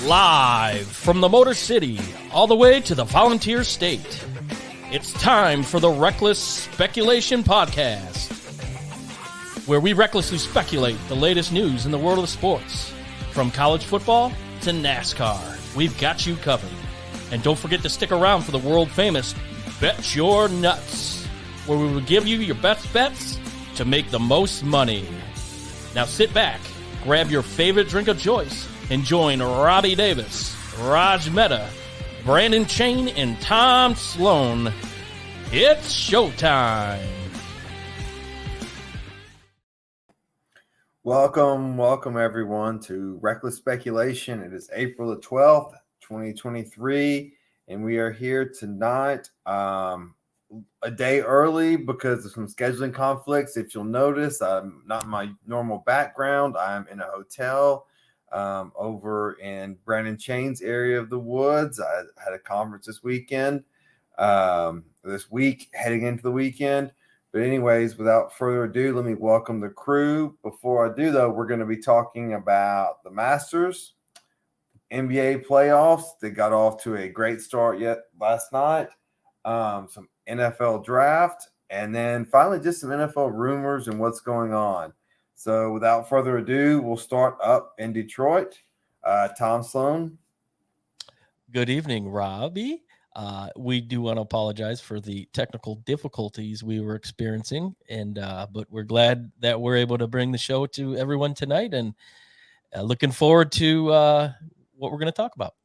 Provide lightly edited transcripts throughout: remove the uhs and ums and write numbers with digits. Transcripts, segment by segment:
Live from the Motor City, all the way to the Volunteer State. It's time for the Reckless Speculation Podcast, where we recklessly speculate the latest news in the world of sports. From college football to NASCAR, we've got you covered. And don't forget to stick around for the world-famous Bet Your Nuts, where we will give you your best bets to make the most money. Now sit back, grab your favorite drink of choice, and join Robbie Davis, Raj Mehta, Brandon Chain, and Tom Sloan. It's showtime. Welcome everyone to Reckless Speculation. It is April the 12th, 2023, and we are here tonight a day early because of some scheduling conflicts. If you'll notice, I'm not in my normal background. I'm in a hotel over in Brandon Chain's area of the woods. I had a conference this weekend, this week, heading into the weekend. But anyways, without further ado, let me welcome the crew. Before I do, though, we're going to be talking about the Masters, NBA playoffs. They got off to a great start last night. Some NFL draft, and then finally just some NFL rumors and what's going on. So without further ado, we'll start up in Detroit. Tom Sloan. Good evening, Robbie. We do want to apologize for the technical difficulties we were experiencing, and but we're glad that we're able to bring the show to everyone tonight, and looking forward to what we're going to talk about.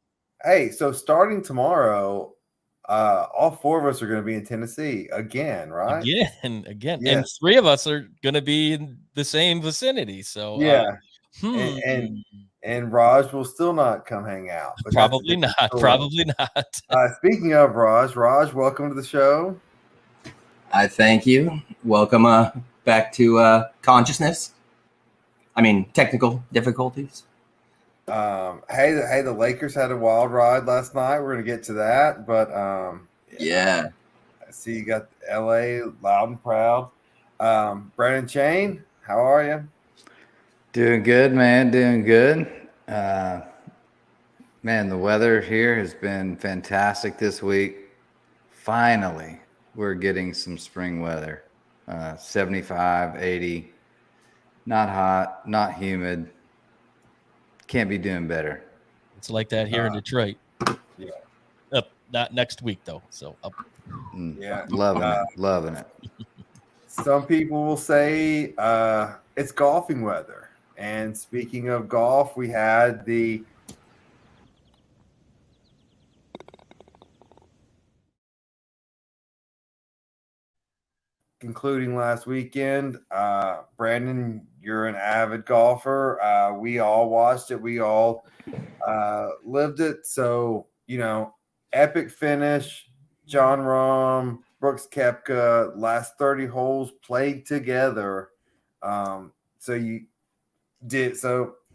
Hey, so starting tomorrow, all four of us are going to be in Tennessee again, right? Again. Yes. And three of us are going to be in the same vicinity. So yeah. And Raj will still not come hang out. Probably not. Speaking of Raj, welcome to the show. I thank you. Welcome back to consciousness. I mean, technical difficulties. Hey, the Lakers had a wild ride last night. We're going to get to that. But yeah. I see you got LA loud and proud. Brandon Chain, how are you? Doing good, man. Doing good. Man, the weather here has been fantastic this week. Finally, we're getting some spring weather. 75, 80. Not hot, not humid. Can't be doing better. It's like that here in Detroit. Yeah. Up, not next week, though. So up. Yeah. Loving it. Some people will say it's golfing weather. And speaking of golf, we had the concluding last weekend. Brandon, you're an avid golfer. We all watched it. We all lived it. So, epic finish. Jon Rahm, Brooks Koepka, last 30 holes played together. So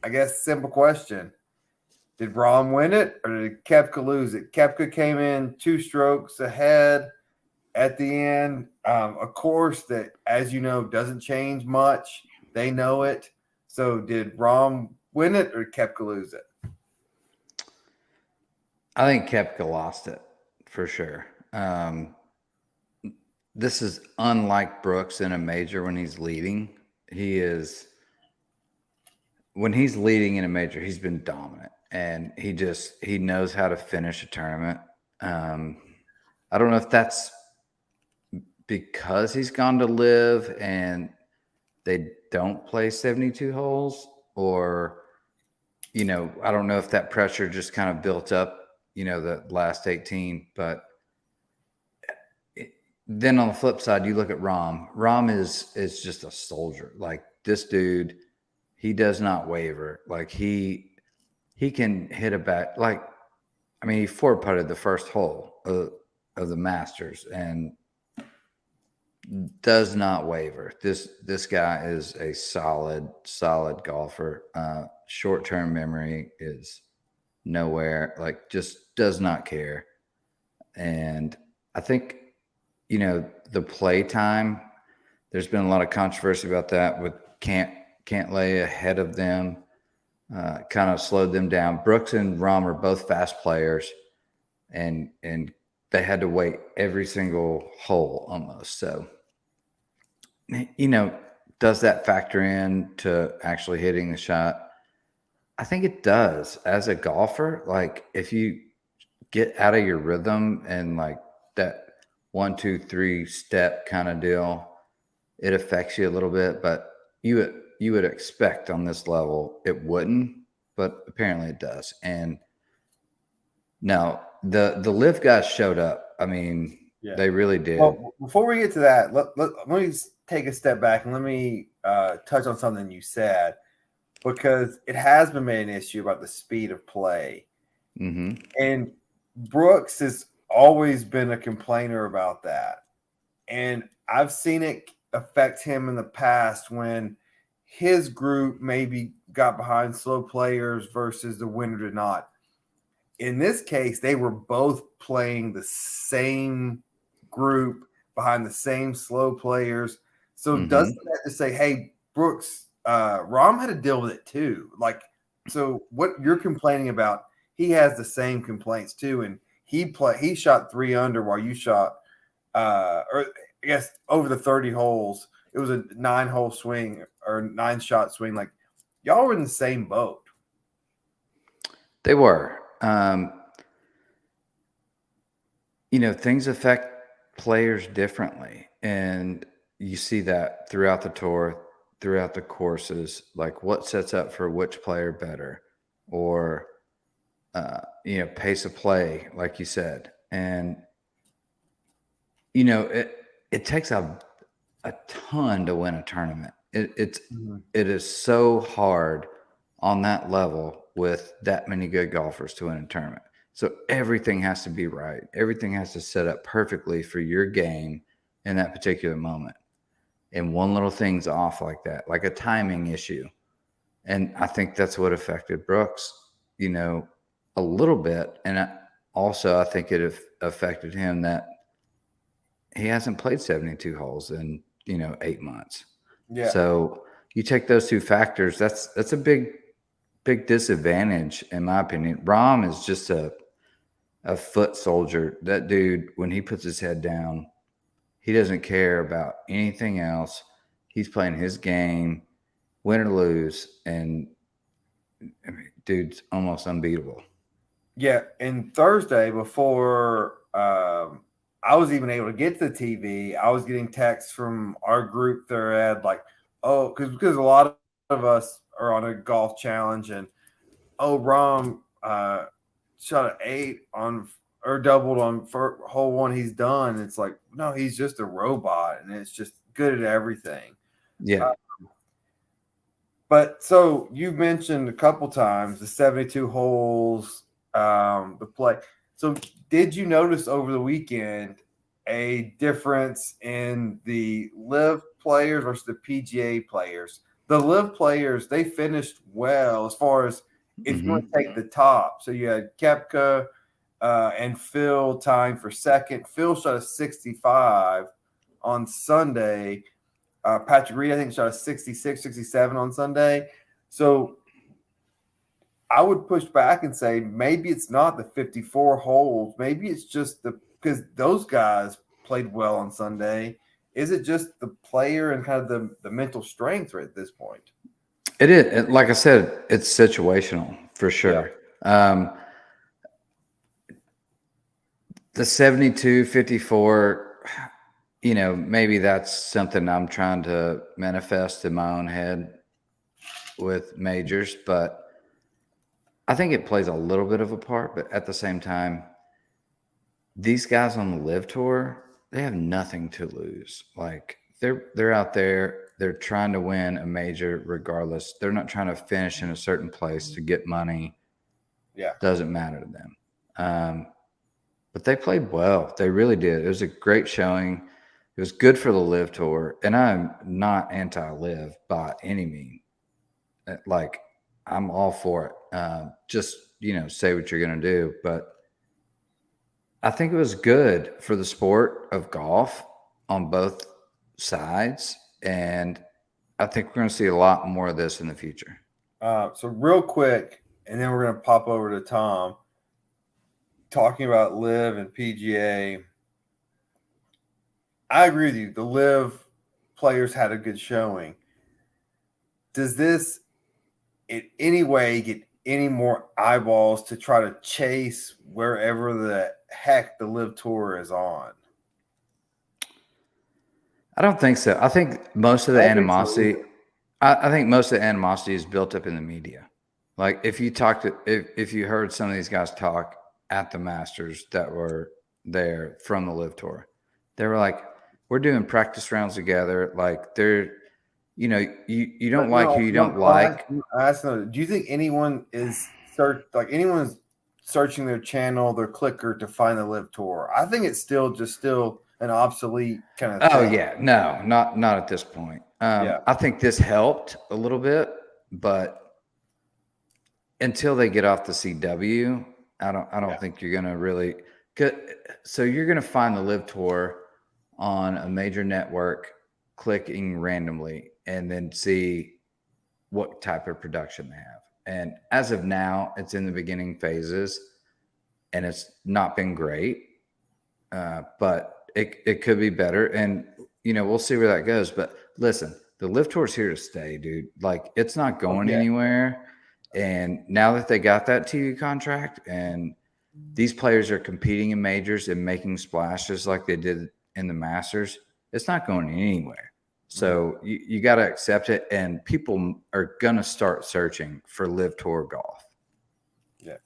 I guess simple question. Did Rahm win it or did Koepka lose it? Koepka came in 2 strokes ahead at the end. A course that, as you know, doesn't change much. They know it. So did Rahm win it or did Koepka lose it? I think Koepka lost it for sure. This is unlike Brooks in a major when he's leading. When he's leading in a major, he's been dominant, and he knows how to finish a tournament. I don't know if that's because he's gone to live and they don't play 72 holes, or, I don't know if that pressure just kind of built up, the last 18, but then on the flip side, you look at Rahm. Rahm is just a soldier. Like, this dude, he does not waver. Like, he can hit a bat. Like, I mean, he 4-putted the first hole of the Masters and does not waver. This guy is a solid golfer. Short-term memory is nowhere. Like, just does not care. And I think, the play time, there's been a lot of controversy about that with Cantlay ahead of them. kind of slowed them down. Brooks and Rahm are both fast players, and they had to wait every single hole almost. So, does that factor in to actually hitting the shot? I think it does. As a golfer, like if you get out of your rhythm and like that 1, 2, 3 step kind of deal, it affects you a little bit, but you would expect on this level it wouldn't, but apparently it does. And no, the LIV guys showed up. I mean, they really did. Well, before we get to that, let me take a step back and let me touch on something you said, because it has been made an issue about the speed of play. Mm-hmm. And Brooks has always been a complainer about that. And I've seen it affect him in the past when his group maybe got behind slow players versus the winner did not. In this case, they were both playing the same group behind the same slow players. So doesn't that just say, hey, Brooks, Rahm had to deal with it too? Like, so what you're complaining about, he has the same complaints too. And he shot 3 under while you shot, or I guess over the 30 holes, it was a 9-hole swing or 9-shot swing. Like, y'all were in the same boat. They were. Things affect players differently. And you see that throughout the tour, throughout the courses, like what sets up for which player better, or, pace of play, like you said. And, it takes a ton to win a tournament. It is so hard on that level with that many good golfers to win a tournament. So everything has to be right. Everything has to set up perfectly for your game in that particular moment. And one little thing's off like that, like a timing issue. And I think that's what affected Brooks, a little bit. And I think it affected him that he hasn't played 72 holes in, 8 months. Yeah. So you take those two factors, that's a big disadvantage, in my opinion. Rahm is just a foot soldier. That dude, when he puts his head down, he doesn't care about anything else. He's playing his game, win or lose, and dude's almost unbeatable. Yeah, and Thursday before I was even able to get to the TV, I was getting texts from our group thread like, oh, because a lot of us are on a golf challenge, and Rahm shot an 8 on or doubled on for hole 1. He's done. It's like, no, he's just a robot, and it's just good at everything. Yeah. But so you mentioned a couple times the 72 holes, the play. So did you notice over the weekend a difference in the LIV players versus the PGA players? The LIV players, they finished well as far as if you want to take the top. So you had Koepka and Phil tying for second. Phil shot a 65 on Sunday. Patrick Reed, I think, shot a 66, 67 on Sunday. So I would push back and say maybe it's not the 54 holes. Maybe it's just because those guys played well on Sunday. Is it just the player and kind of the mental strength right at this point? It is. Like I said, it's situational for sure. Yeah. The 72, 54, maybe that's something I'm trying to manifest in my own head with majors, but I think it plays a little bit of a part. But at the same time, these guys on the LIV Tour, they have nothing to lose. Like they're out there, they're trying to win a major regardless. They're not trying to finish in a certain place to get money. Yeah. Doesn't matter to them. But they played well. They really did. It was a great showing. It was good for the LIV Tour. And I'm not anti-LIV by any means. Like, I'm all for it. Just, say what you're going to do. But I think it was good for the sport of golf on both sides. And I think we're going to see a lot more of this in the future. So real quick, and then we're going to pop over to Tom. Talking about LIV and PGA, I agree with you. The LIV players had a good showing. Does this in any way get any more eyeballs to try to chase wherever the heck the LIV Tour is on? I don't think so. I think most of the animosity, I think most of the animosity is built up in the media. Like if you if you heard some of these guys talk at the Masters that were there from the LIV Tour, they were like, "We're doing practice rounds together." Like they're, you know, you don't like who you don't like. Do you think anyone is anyone's searching their channel, their clicker to find the LIV Tour? I think it's still an obsolete kind of thing. Oh yeah, no, not at this point. I think this helped a little bit, but until they get off the CW, I don't think you're gonna really. So you're gonna find the LIV Tour on a major network, clicking randomly, and then see what type of production they have. And as of now, it's in the beginning phases, and it's not been great, but it could be better. And we'll see where that goes. But listen, the LIV Tour's here to stay, dude. Like it's not going anywhere. And now that they got that TV contract and these players are competing in majors and making splashes like they did in the Masters, it's not going anywhere. So you got to accept it, and people are going to start searching for LIV Tour golf. Yeah.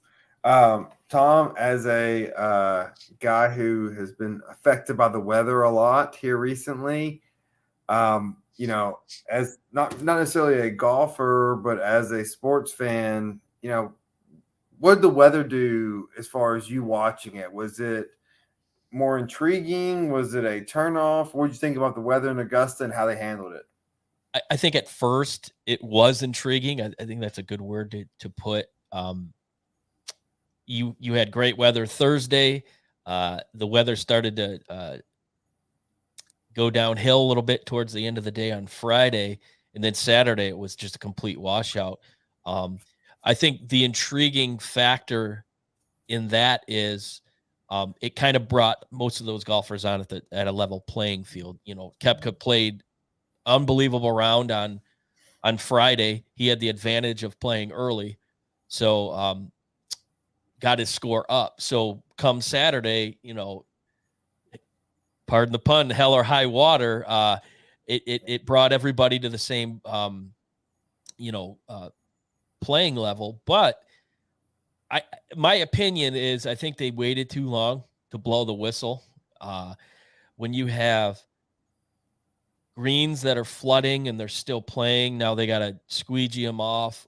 Tom, as a guy who has been affected by the weather a lot here recently, as not necessarily a golfer, but as a sports fan, what did the weather do as far as you watching it? Was it more intriguing? Was it a turnoff? What did you think about the weather in Augusta and how they handled it? I think at first it was intriguing. I think that's a good word to put. You had great weather Thursday. The weather started to go downhill a little bit towards the end of the day on Friday, and then Saturday it was just a complete washout. I think the intriguing factor in that is it kind of brought most of those golfers on at a level playing field. Koepka played unbelievable round on Friday. He had the advantage of playing early, so got his score up. So come Saturday, pardon the pun, hell or high water, it brought everybody to the same playing level. But my opinion is I think they waited too long to blow the whistle. When you have greens that are flooding and they're still playing, now they got to squeegee them off.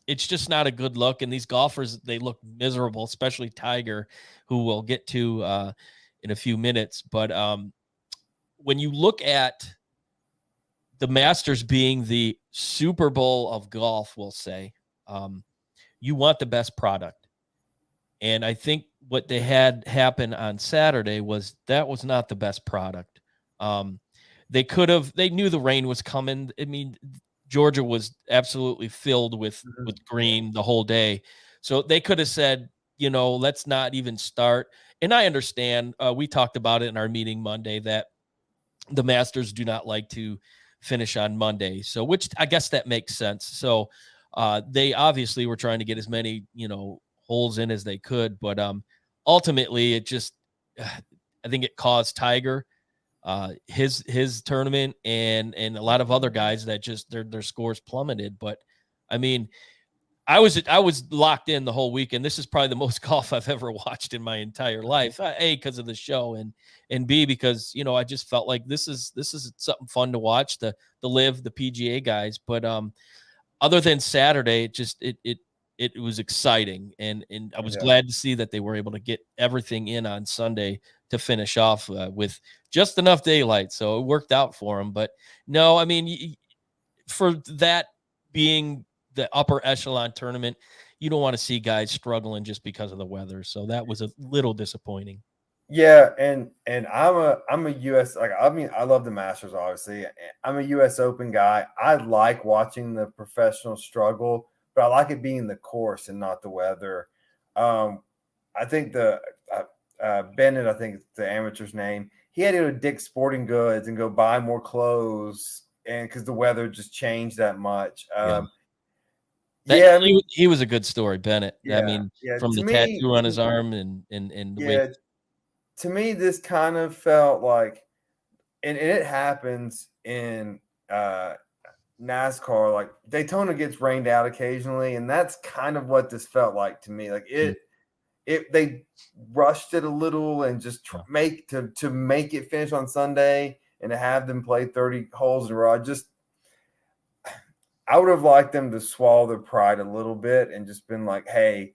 It's just not a good look. And these golfers, they look miserable, especially Tiger, who we'll get to in a few minutes. But when you look at the Masters being the Super Bowl of golf, we'll say, you want the best product. And I think what they had happen on Saturday was not the best product. They knew the rain was coming. I mean, Georgia was absolutely filled with green the whole day. So they could have said, let's not even start. And I understand, we talked about it in our meeting Monday that the Masters do not like to finish on Monday. So, which I guess that makes sense. So they obviously were trying to get as many, holes in as they could, but ultimately it just, I think it caused Tiger his tournament and a lot of other guys that just their scores plummeted. But I mean, I was locked in the whole weekend. This is probably the most golf I've ever watched in my entire life. A, because of the show, and B, because I just felt like this is something fun to watch, the LIV, the PGA guys. But other than Saturday, it was exciting, and I was glad to see that they were able to get everything in on Sunday to finish off with just enough daylight. So it worked out for them. But no, I mean, for that being the upper echelon tournament, you don't want to see guys struggling just because of the weather. So that was a little disappointing. Yeah, and I'm a US, like, I mean, I love the Masters, obviously. I'm a US Open guy. I like watching the professional struggle, but I like it being the course and not the weather. Um, I think Bennett, I think it's the amateur's name, he had to go to Dick's Sporting Goods and go buy more clothes, and because the weather just changed that much. Yeah. Yeah, I mean, He was a good story, Bennett. I yeah, mean, yeah. from To the me, tattoo on his arm and the way. yeah, to me, this kind of felt like, and it happens in NASCAR. Like Daytona gets rained out occasionally, and that's kind of what this felt like to me. Like they rushed it a little and just make it finish on Sunday and to have them play 30 holes in a row. I would have liked them to swallow their pride a little bit and just been like, hey,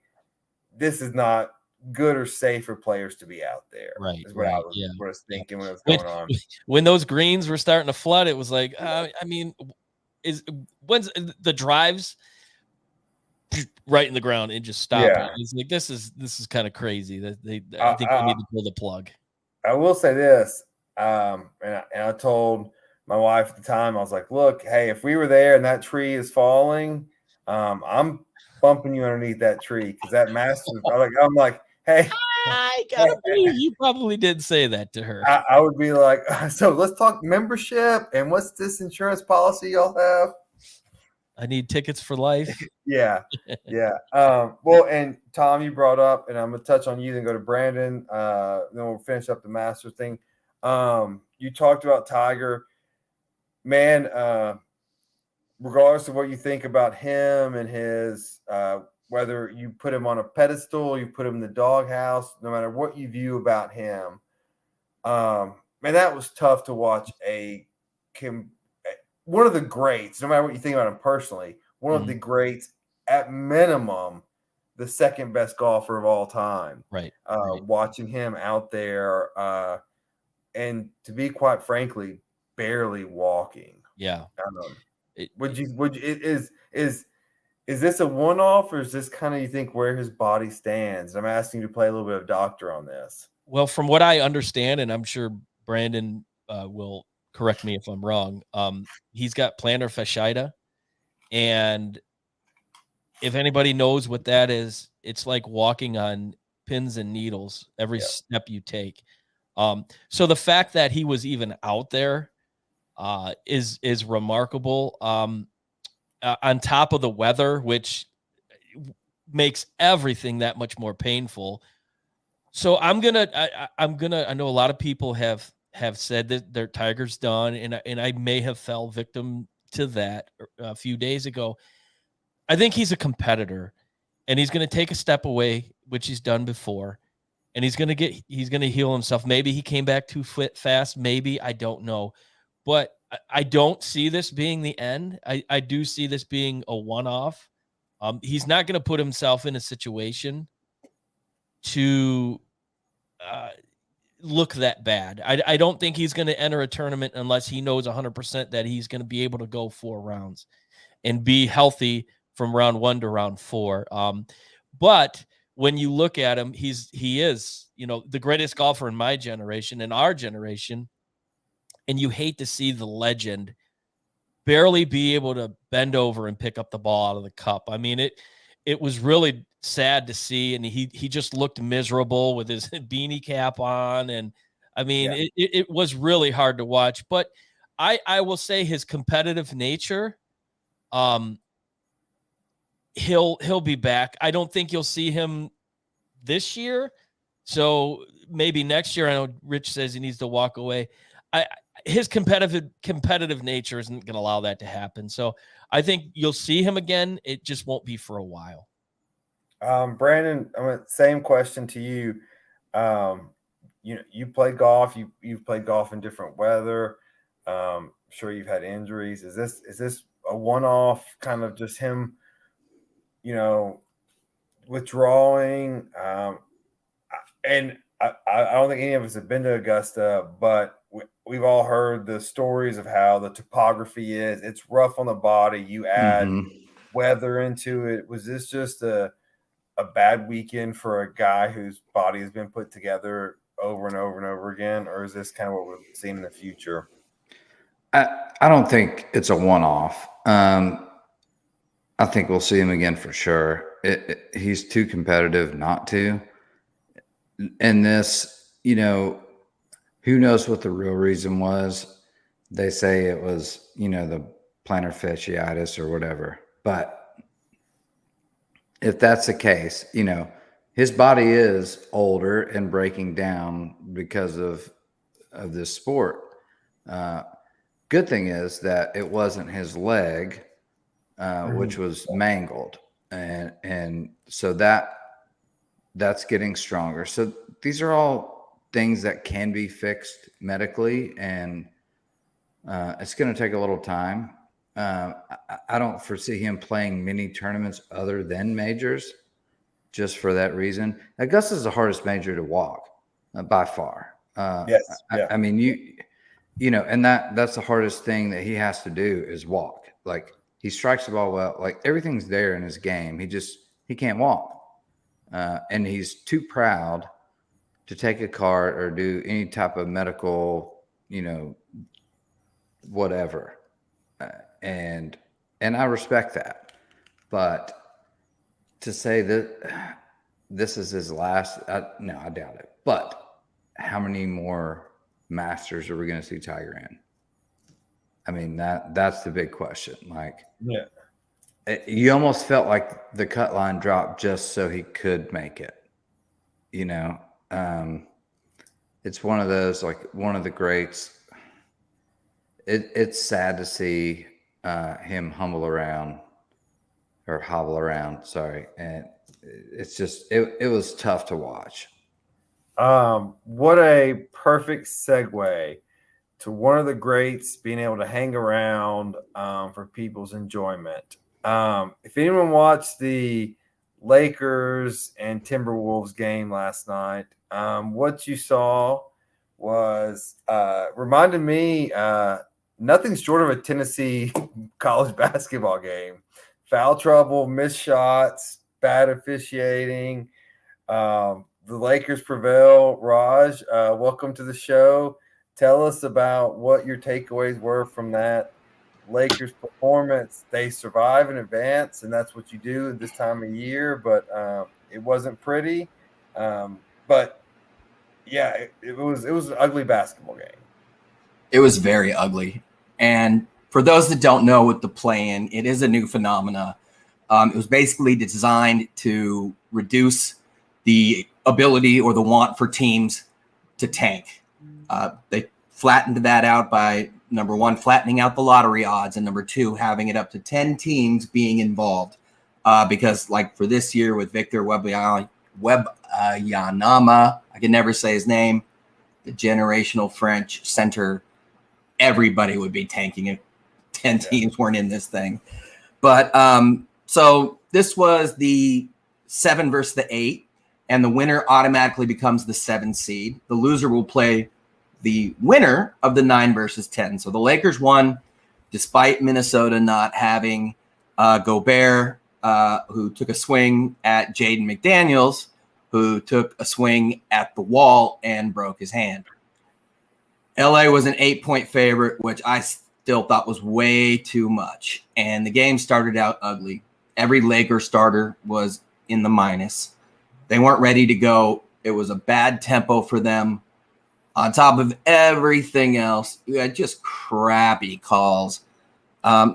this is not good or safe for players to be out there. Right. Is what I was thinking when it was going on. When those greens were starting to flood, it was like, I mean, when's the drives right in the ground and just stop it? It's like this is kind of crazy. That I think they need to pull the plug. I will say this, and I told my wife at the time, I was like, look, hey, if we were there and that tree is falling, I'm bumping you underneath that tree because that Masters. I'm like, hey, I gotta believe you probably did say that to her. I would be like, so let's talk membership and what's this insurance policy y'all have? I need tickets for life. Yeah. Well, and Tom, you brought up, and I'm gonna touch on you, then go to Brandon. Then we'll finish up the Masters thing. You talked about Tiger, man. Regardless of what you think about him and his, whether you put him on a pedestal, you put him in the doghouse, no matter what you view about him, man, that was tough to watch. One of the greats, no matter what you think about him personally, one of the greats, at minimum, the second best golfer of all time. Right. Watching him out there, and to be quite frankly, barely walking. Yeah. Is this a one-off, or is this kind of, you think, where his body stands? I'm asking you to play a little bit of doctor on this. Well, from what I understand, and I'm sure Brandon will correct me if I'm wrong, he's got plantar fasciitis, and if anybody knows what that is, it's like walking on pins and needles every step you take. So the fact that he was even out there is remarkable. On top of the weather, which makes everything that much more painful. So I know a lot of people have said that their Tiger's done, and I may have fell victim to that a few days ago. I think he's a competitor, and he's going to take a step away, which he's done before, and he's going to heal himself. Maybe he came back too fast. Maybe, I don't know, but I don't see this being the end. I do see this being a one-off. He's not going to put himself in a situation to look that bad. I don't think he's going to enter a tournament unless he knows 100% that he's going to be able to go 4 rounds and be healthy from round 1 to round 4. But when you look at him, he is, the greatest golfer in my generation, in our generation. And you hate to see the legend barely be able to bend over and pick up the ball out of the cup. I mean, it was really sad to see, and he just looked miserable with his beanie cap on, and I mean, it was really hard to watch. But I will say his competitive nature, he'll be back. I don't think you'll see him this year, so maybe next year. I know Rich says he needs to walk away. His competitive nature isn't going to allow that to happen. So I think you'll see him again. It just won't be for a while. Brandon, same question to you. You play golf. You've played golf in different weather. Sure, you've had injuries. Is this a one-off, kind of just him, withdrawing? And I don't think any of us have been to Augusta, but we've all heard the stories of how the topography is. It's rough on the body. You add weather into it. Was this just a bad weekend for a guy whose body has been put together over and over and over again, or is this kind of what we're seeing in the future? I don't think it's a one-off. I think we'll see him again for sure. He's too competitive not to. And this, who knows what the real reason was? They say it was, the plantar fasciitis or whatever. But if that's the case, his body is older and breaking down because of this sport. Good thing is that it wasn't his leg, which was mangled, and so that's getting stronger. So these are all things that can be fixed medically, and it's going to take a little time. I don't foresee him playing many tournaments other than majors, just for that reason. Augusta's the hardest major to walk by far. Yes, yeah. I mean, and that's the hardest thing that he has to do is walk. Like, he strikes the ball well, like everything's there in his game. He can't walk. And he's too proud to take a cart or do any type of medical, whatever. And I respect that. But to say that this is his last, no, I doubt it. But how many more Masters are we going to see Tiger in? I mean, that's the big question. Like, yeah, you almost felt like the cut line dropped just so he could make it. It's one of those, like, one of the greats. It's sad to see him hobble around. Sorry, and it's just it was tough to watch. What a perfect segue to one of the greats being able to hang around for people's enjoyment. If anyone watched the Lakers and Timberwolves game last night, what you saw was reminded me nothing short of a Tennessee college basketball game. Foul trouble, missed shots, bad officiating. The Lakers prevail. Raj, welcome to the show. Tell us about what your takeaways were from that Lakers performance. They survive and advance, and that's what you do at this time of year, but it wasn't pretty. But yeah, it was an ugly basketball game. It was very ugly. And for those that don't know what the play-in, it is a new phenomena. It was basically designed to reduce the ability or the want for teams to tank. They flattened that out by, number one, flattening out the lottery odds, and number two, having it up to 10 teams being involved. Because, like, for this year with Victor Wembanyama, I can never say his name, the generational French center, everybody would be tanking it. 10 teams weren't in this thing. But so this was the 7 versus the 8, and the winner automatically becomes the 7 seed. The loser will play the winner of the 9 versus 10. So the Lakers won despite Minnesota not having Gobert, who took a swing at Jaden McDaniels, who took a swing at the wall and broke his hand. LA was an 8-point favorite, which I still thought was way too much. And the game started out ugly. Every Laker starter was in the minus. They weren't ready to go. It was a bad tempo for them. On top of everything else, you had just crappy calls.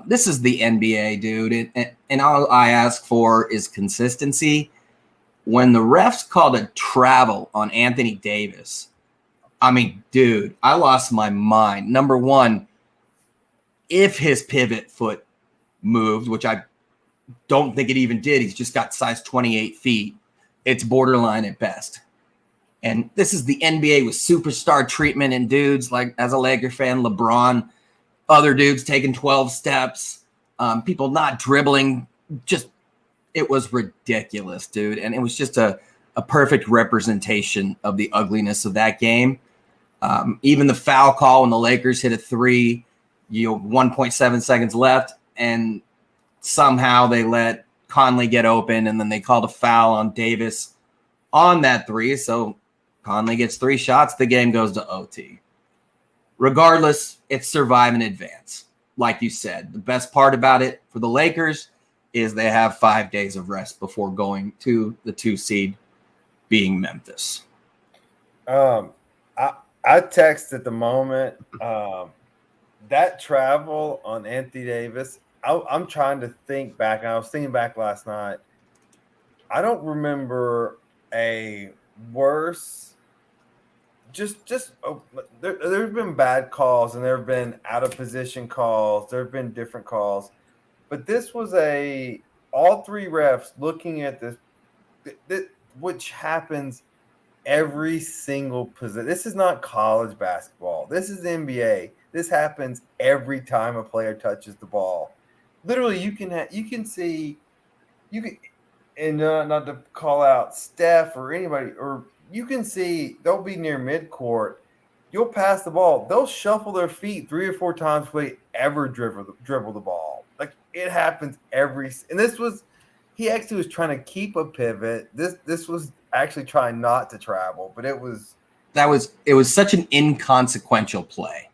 This is the NBA, dude. And all I ask for is consistency. When the refs called a travel on Anthony Davis, I mean, dude, I lost my mind. Number one, if his pivot foot moved, which I don't think it even did, he's just got size 28 feet. It's borderline at best. And this is the NBA with superstar treatment and dudes like, as a Laker fan, LeBron, other dudes taking 12 steps, people not dribbling. Just, it was ridiculous, dude. And it was just a perfect representation of the ugliness of that game. Even the foul call when the Lakers hit a 3, 1.7 seconds left, and somehow they let Conley get open, and then they called a foul on Davis on that 3. So Conley gets 3 shots, the game goes to OT. Regardless, it's survive and advance. Like you said, the best part about it for the Lakers is they have 5 days of rest before going to the 2 seed, being Memphis. I text at the moment that travel on Anthony Davis. I'm trying to think back. I was thinking back last night. I don't remember a worse. There's been bad calls and there have been out of position calls. There have been different calls, but this was all 3 refs looking at this, which happens every single position. This is not college basketball. This is the NBA. This happens every time a player touches the ball. Literally, you can see, and not to call out Steph or anybody, or you can see they'll be near midcourt. You'll pass the ball. They'll shuffle their feet 3 or 4 times before they ever dribble the ball. Like, it happens and this was, he actually was trying to keep a pivot. This was actually trying not to travel, but it was such an inconsequential play.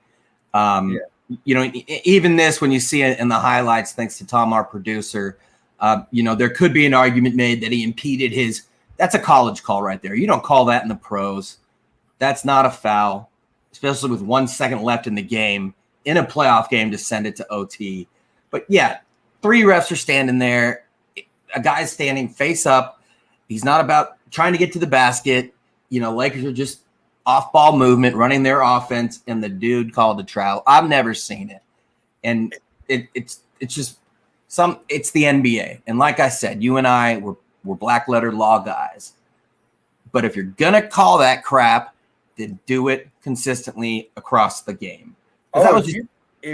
You know, even this, when you see it in the highlights, thanks to Tom, our producer, you know, there could be an argument made that he impeded his. That's a college call right there. You don't call that in the pros. That's not a foul, especially with 1 second left in the game, in a playoff game, to send it to OT. But yeah, 3 refs are standing there. A guy's standing face up. He's not about trying to get to the basket. You know, Lakers are just off-ball movement, running their offense, and the dude called a travel. I've never seen it. And it's just it's the NBA. And like I said, you and I we're black letter law guys. But if you're going to call that crap, then do it consistently across the game. That was just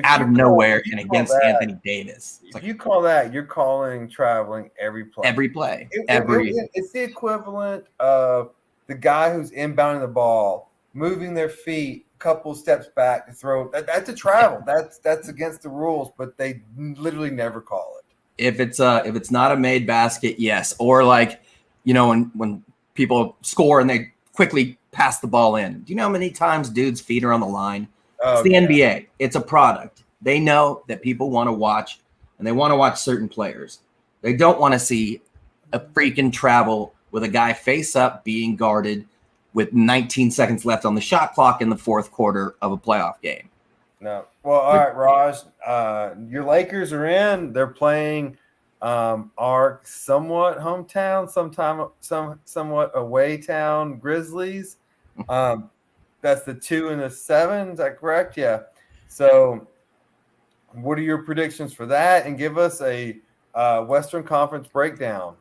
out of nowhere and against Anthony Davis. If you call that, you're calling traveling every play. Every play. It's the equivalent of the guy who's inbounding the ball, moving their feet a couple steps back to throw. That's a travel. That's against the rules, but they literally never call it. If it's not a made basket, yes. Or like, you know, when people score and they quickly pass the ball in. Do you know how many times dudes' feet are on the line? It's the NBA. It's a product. They know that people want to watch, and they want to watch certain players. They don't want to see a freaking travel with a guy face up being guarded with 19 seconds left on the shot clock in the 4th quarter of a playoff game. No. Well, all right, Raj. Your Lakers are in. They're playing our somewhat hometown, somewhat away town Grizzlies. That's the 2 and the 7. Is that correct? Yeah. So, what are your predictions for that? And give us a Western Conference breakdown.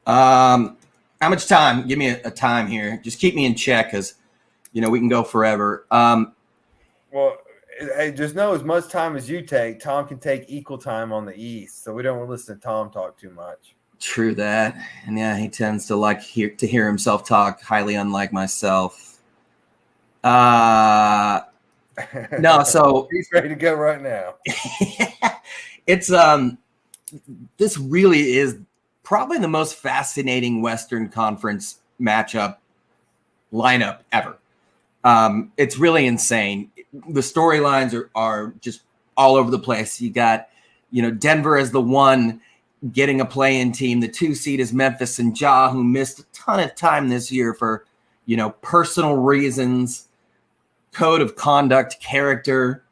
How much time? Give me a time here. Just keep me in check, because, you know, we can go forever. Well, hey, just know as much time as you take, Tom can take equal time on the East. So we don't want to listen to Tom talk too much. True that. And yeah, he tends to like to hear himself talk, highly unlike myself. No, so he's ready to go right now. It's this really is probably the most fascinating Western Conference matchup lineup ever. It's really insane. The storylines are just all over the place. You got, you know, Denver as the 1 getting a play-in team. The 2 seed is Memphis and Ja, who missed a ton of time this year for, you know, personal reasons, code of conduct, character.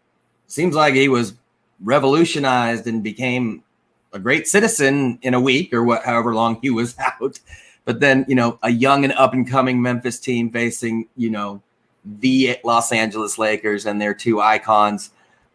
Seems like he was revolutionized and became a great citizen in a week or however long he was out. But then, you know, a young and up-and-coming Memphis team facing, you know, the Los Angeles Lakers and their 2 icons.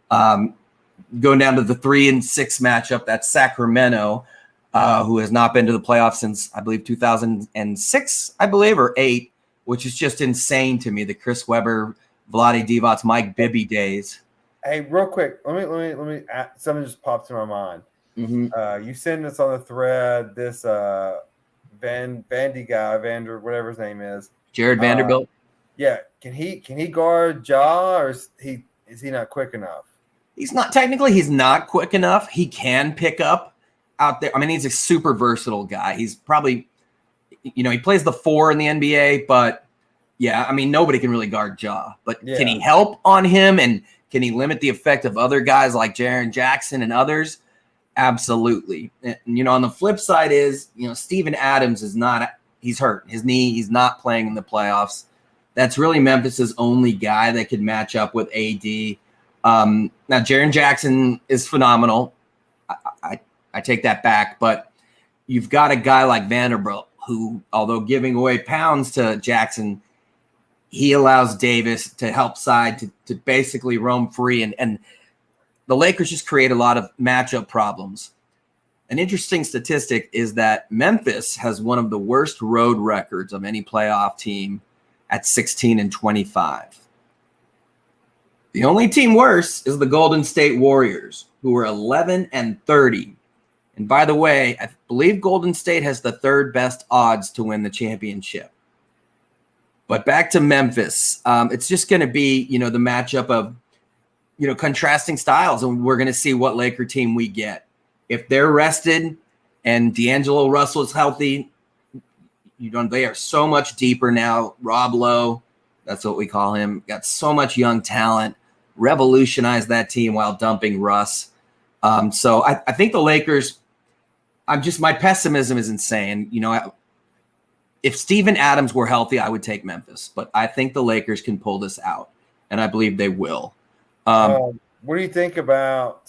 Going down to the 3 and 6 matchup, that's Sacramento, who has not been to the playoffs since, I believe, 2006, or 8, which is just insane to me. The Chris Webber, Vlade Divac, Mike Bibby days. Hey, real quick, let me. Something just popped in my mind. Mm-hmm. You send us on the thread this Vandy guy, Vander, whatever his name is, Jared Vanderbilt. Yeah, can he guard Ja, or is he not quick enough? He's not quick enough. He can pick up out there. I mean, he's a super versatile guy. He's probably, you know, he plays the 4 in the NBA, but Yeah, I mean, nobody can really guard Ja, but Yeah. can he help on him, and can he limit the effect of other guys like Jaren Jackson and others? Absolutely. And, on the flip side is, Steven Adams is not – he's hurt. His knee, he's not playing in the playoffs. That's really Memphis's only guy that could match up with AD. Now, Jaren Jackson is phenomenal. I take that back, but you've got a guy like Vanderbilt who, although giving away pounds to Jackson, he allows Davis to help side to basically roam free. And the Lakers just create a lot of matchup problems. An interesting statistic is that Memphis has one of the worst road records of any playoff team at 16-25. The only team worse is the Golden State Warriors, who are 11-30. And by the way, I believe Golden State has the third best odds to win the championship. But back to Memphis, it's just going to be, the matchup of, contrasting styles, and we're going to see what Laker team we get. If they're rested and D'Angelo Russell is healthy, they are so much deeper now. Rob Lowe, that's what we call him, got so much young talent, revolutionized that team while dumping Russ. So I think the Lakers, my pessimism is insane. If Steven Adams were healthy, I would take Memphis, but I think the Lakers can pull this out, and I believe they will. What do you think about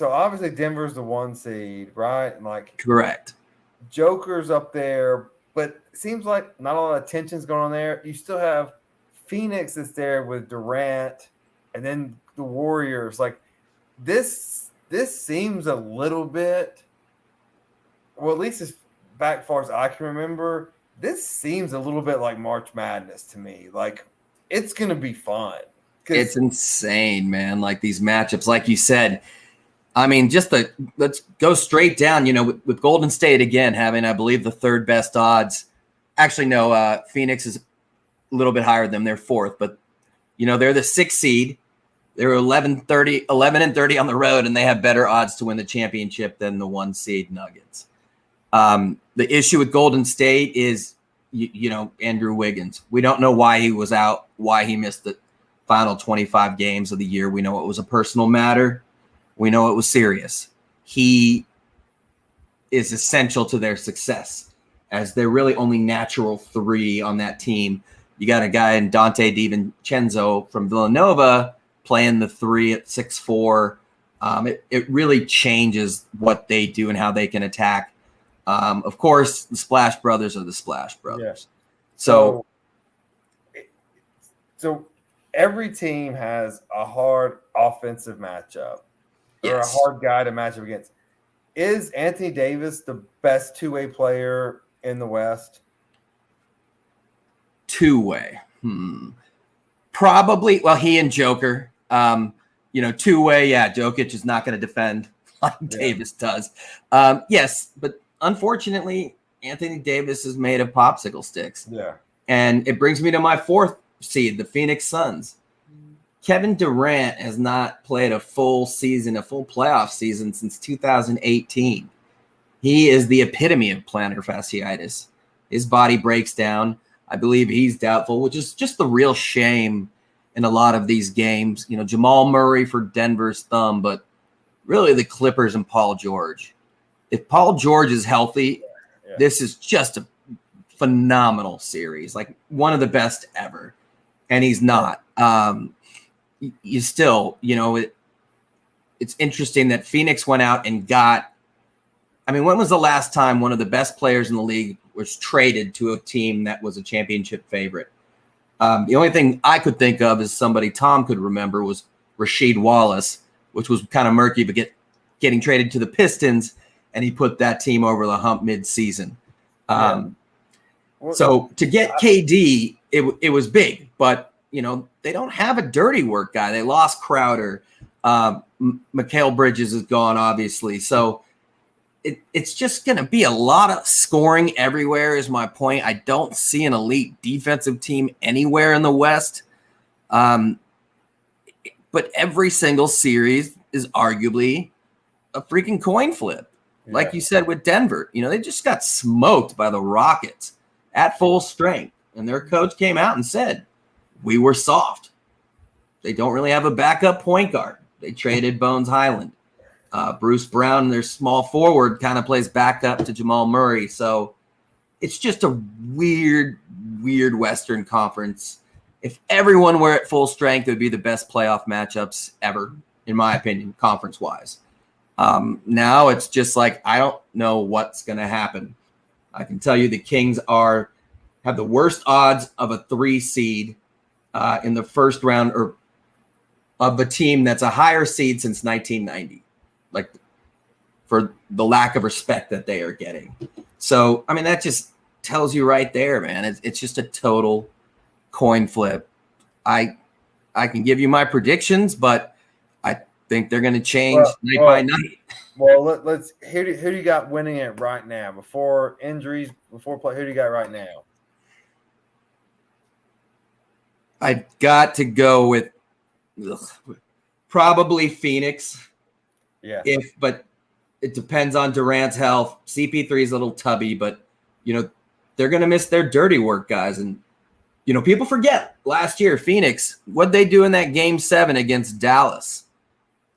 obviously Denver's the 1 seed, right? And correct. Joker's up there, but it seems like not a lot of tension's going on there. You still have Phoenix that's there with Durant, and then the Warriors. This seems a little bit, well, at least as back far as I can remember, this seems a little bit like March Madness to me. It's going to be fun. It's insane, man. These matchups, like you said, I mean, let's go straight down, with Golden State again having, I believe, the third best odds. Actually, no, Phoenix is a little bit higher than them. They're fourth, but, they're the 6th seed. They're 11-30 on the road, and they have better odds to win the championship than the 1 seed Nuggets. The issue with Golden State is, Andrew Wiggins. We don't know why he was out, why he missed the final 25 games of the year. We know it was a personal matter. We know it was serious. He is essential to their success, as they're really only natural 3 on that team. You got a guy in Dante DiVincenzo from Villanova playing the 3 at 6'4". It really changes what they do and how they can attack. Of course, the Splash Brothers are the Splash Brothers. Yeah. So every team has a hard offensive matchup or a hard guy to match up against. Is Anthony Davis the best two-way player in the West? Two-way. Probably. Well, he and Joker. Two-way, yeah, Jokic is not going to defend like Davis does. Yes, but unfortunately, Anthony Davis is made of popsicle sticks. Yeah. And it brings me to my 4th seed, the Phoenix Suns. Kevin Durant has not played a full playoff season since 2018. He is the epitome of plantar fasciitis. His body breaks down. I believe he's doubtful, which is just the real shame in a lot of these games. Jamal Murray for Denver's thumb, but really the Clippers and Paul George. If Paul George is healthy, this is just a phenomenal series, one of the best ever. And he's not. You still, it's interesting that Phoenix went out and got, when was the last time one of the best players in the league was traded to a team that was a championship favorite? The only thing I could think of is somebody Tom could remember was Rasheed Wallace, which was kind of murky, but getting traded to the Pistons, and he put that team over the hump mid-season. So to get KD, it was big, but they don't have a dirty work guy. They lost Crowder. Mikal Bridges is gone, obviously. So it's just going to be a lot of scoring everywhere is my point. I don't see an elite defensive team anywhere in the West. But every single series is arguably a freaking coin flip. Like you said with Denver, they just got smoked by the Rockets. at full strength. And their coach came out and said, we were soft. They don't really have a backup point guard. They traded Bones Highland. Bruce Brown, their small forward, kind of plays backup to Jamal Murray. So it's just a weird Western Conference. If everyone were at full strength, it would be the best playoff matchups ever, in my opinion, conference-wise. Now it's just like, I don't know what's going to happen. I can tell you the Kings have the worst odds of a 3 seed in the first round, or of a team that's a higher seed since 1990, like for the lack of respect that they are getting. So, I mean, that just tells you right there, man. It's just a total coin flip. I can give you my predictions, but I think they're going to change night by night. Well, let's. Who do you got winning it right now? Before injuries, before play, who do you got right now? I got to go with probably Phoenix. Yeah. But it depends on Durant's health. CP3 is a little tubby, but they're going to miss their dirty work guys. And people forget last year, Phoenix, what'd they do in that game 7 against Dallas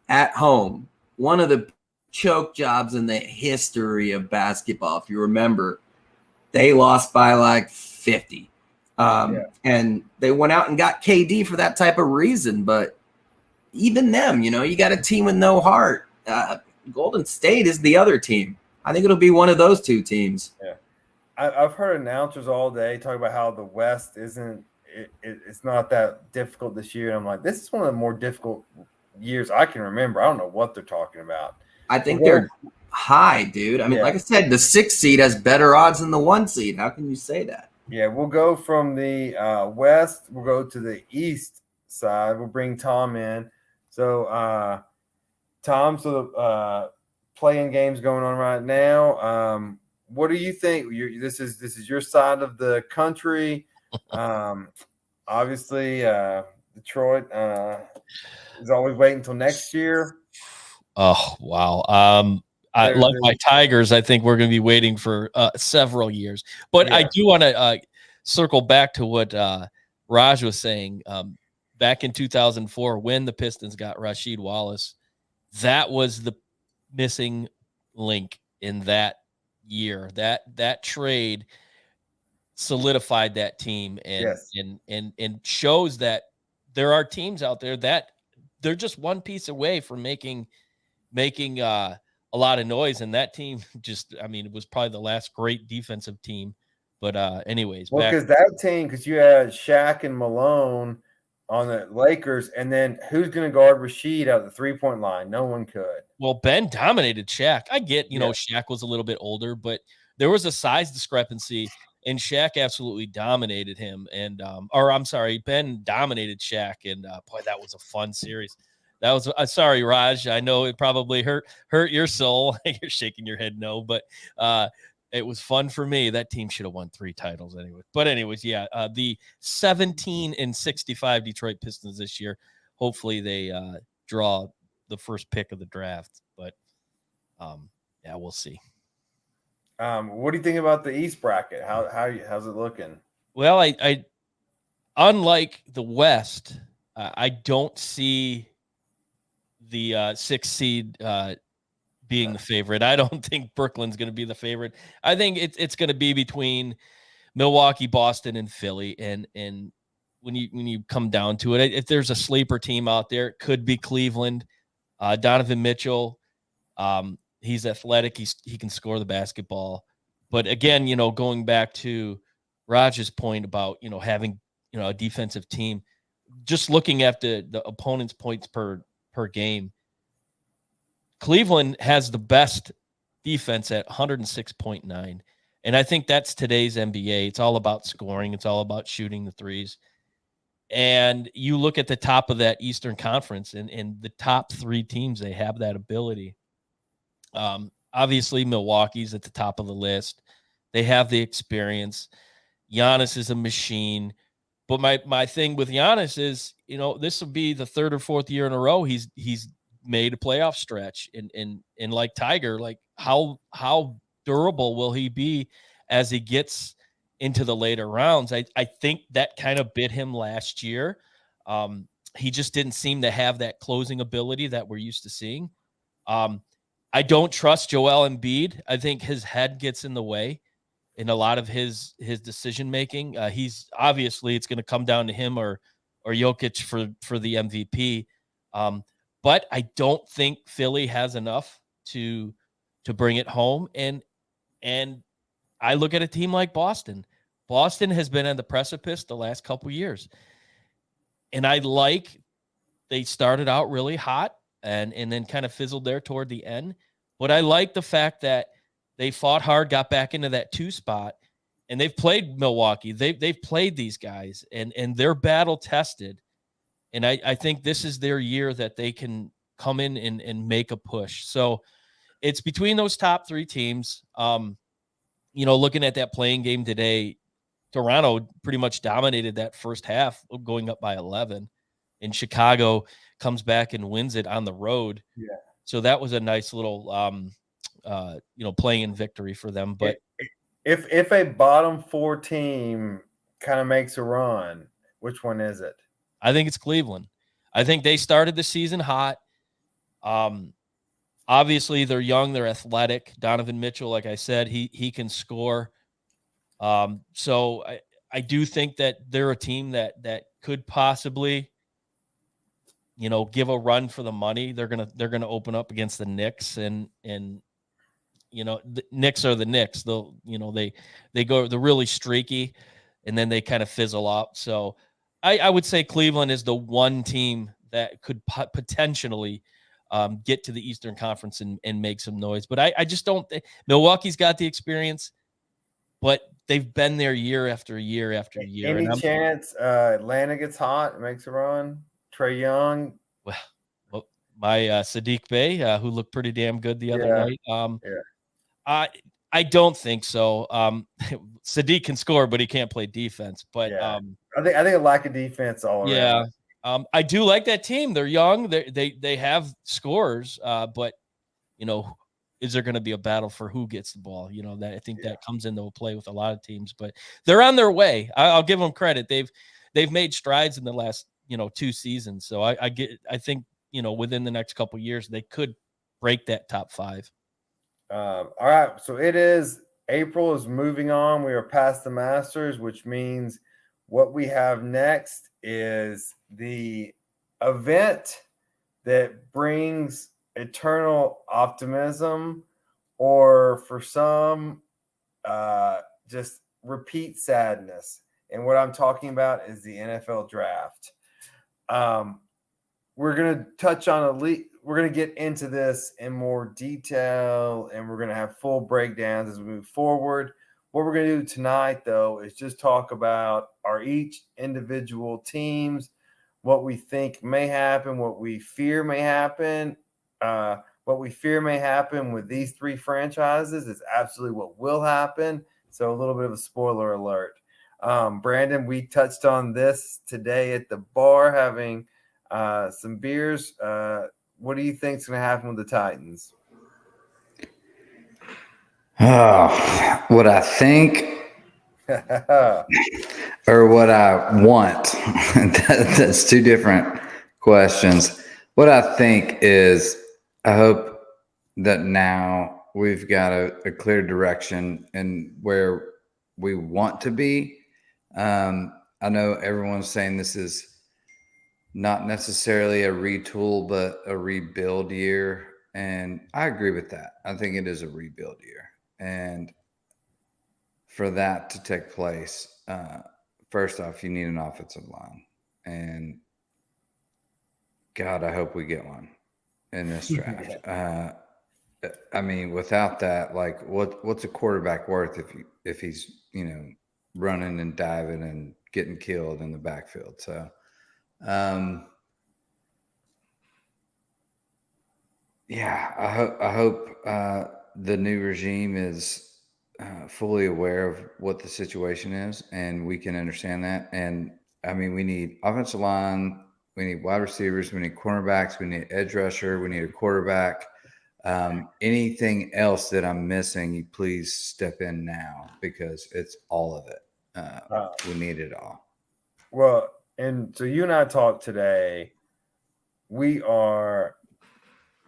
at home? One of the choke jobs in the history of basketball. If you remember, they lost by like 50. And they went out and got KD for that type of reason. But even them, you got a team with no heart. Golden State is the other team. I think it'll be one of those two teams. Yeah. I've heard announcers all day talk about how the West it's not that difficult this year. And I'm like, this is one of the more difficult years I can remember. I don't know what they're talking about. I think they're high, dude. I mean, like I said, the 6 seed has better odds than the 1 seed. How can you say that? Yeah, we'll go from the West. We'll go to the East side. We'll bring Tom in. So, Tom, playing games going on right now. What do you think? This is your side of the country. Obviously, Detroit is always waiting until next year. Oh, wow. Like my Tigers, I think we're going to be waiting for several years. But I do want to circle back to what Raj was saying. Back in 2004, when the Pistons got Rasheed Wallace, that was the missing link in that year. That trade solidified that team and shows that there are teams out there that they're just one piece away from making a lot of noise, and that team it was probably the last great defensive team. But anyways, because that team, because you had Shaq and Malone on the Lakers, and then who's going to guard Rasheed out of the 3-point line? No one could. Well, Ben dominated Shaq. I get, Shaq was a little bit older, but there was a size discrepancy, and Shaq absolutely dominated him. And Ben dominated Shaq, and boy, that was a fun series. That was sorry, Raj. I know it probably hurt your soul. You're shaking your head no, but it was fun for me. That team should have won 3 titles anyway. But anyways, the 17-65 Detroit Pistons this year. Hopefully they draw the first pick of the draft. But we'll see. What do you think about the East bracket? How's it looking? Well, I unlike the West, I don't see the 6th seed being the favorite. I don't think Brooklyn's going to be the favorite. I think it's going to be between Milwaukee, Boston, and Philly. And when you come down to it, if there's a sleeper team out there, it could be Cleveland. Donovan Mitchell, he's athletic. He can score the basketball. But again, going back to Raj's point about having a defensive team, just looking at the opponent's points per game, Cleveland has the best defense at 106.9. And I think that's today's NBA. It's all about scoring. It's all about shooting the threes. And you look at the top of that Eastern Conference and the top 3 teams, they have that ability. Obviously, Milwaukee's at the top of the list. They have the experience. Giannis is a machine. But my thing with Giannis is, this will be the 3rd or 4th year in a row he's made a playoff stretch. And like Tiger, like how durable will he be as he gets into the later rounds. I think that kind of bit him last year. He just didn't seem to have that closing ability that we're used to seeing. I don't trust Joel Embiid. I think his head gets in the way in a lot of his decision making. He's obviously, it's going to come down to him or Jokic for the MVP. But I don't think Philly has enough to bring it home. And I look at a team like Boston. Boston has been on the precipice the last couple years. And they started out really hot and then kind of fizzled there toward the end. But I like the fact that they fought hard, got back into that 2 spot, and they've played Milwaukee. They've played these guys, and they're battle tested. And I think this is their year that they can come in and make a push. So it's between those top 3 teams. Looking at that playing game today, Toronto pretty much dominated that first half, going up by 11. And Chicago comes back and wins it on the road. Yeah. So that was a nice little, playing victory for them. But if a bottom 4 team kind of makes a run, which one is it? I think it's Cleveland. I think they started the season hot. Obviously, they're young, they're athletic. Donovan Mitchell, like I said, he can score. So I do think that they're a team that could possibly, give a run for the money. They're gonna open up against the Knicks, and the Knicks are the Knicks. They'll they're really streaky, and then they kind of fizzle out. So I would say Cleveland is the one team that could potentially get to the Eastern Conference and make some noise. But I just don't think Milwaukee's got the experience, but they've been there year after year after year. Any chance Atlanta gets hot and makes a run? Trae Young? Well, my Sadiq Bey, who looked pretty damn good the other night. I don't think so. Sadiq can score, but he can't play defense. But I think a lack of defense all around. Yeah. I do like that team. They're young. They have scorers, but is there going to be a battle for who gets the ball? That I think that comes into play with a lot of teams, but they're on their way. I'll give them credit. They've made strides in the last 2 seasons. So I think within the next couple of years they could break that top 5. All right. So it is April is moving on. We are past the Masters, which means what we have next is the event that brings eternal optimism, or for some, just repeat sadness. And what I'm talking about is the NFL draft. We're going to touch on we're going to get into this in more detail, and we're going to have full breakdowns as we move forward. What we're going to do tonight, though, is just talk about our each individual teams, what we think may happen, what we fear may happen. What we fear may happen with these 3 franchises is absolutely what will happen. So a little bit of a spoiler alert. Brandon, we touched on this today at the bar having some beers. What do you think is going to happen with the Titans? What I think or what I want. That's 2 different questions. What I think is, I hope that now we've got a clear direction in where we want to be. I know everyone's saying this is not necessarily a retool, but a rebuild year. And I agree with that. I think it is a rebuild year. And for that to take place, first off, you need an offensive line. And God, I hope we get one in this draft. I mean, without that, like, what's a quarterback worth if he's running and diving and getting killed in the backfield? So, I hope the new regime is fully aware of what the situation is, and we can understand that. And I mean, we need offensive line, we need wide receivers, we need cornerbacks, we need edge rusher, we need a quarterback. Anything else that I'm missing, you please step in now, because it's all of it. We need it all. Well, and so you and I talked today. We are,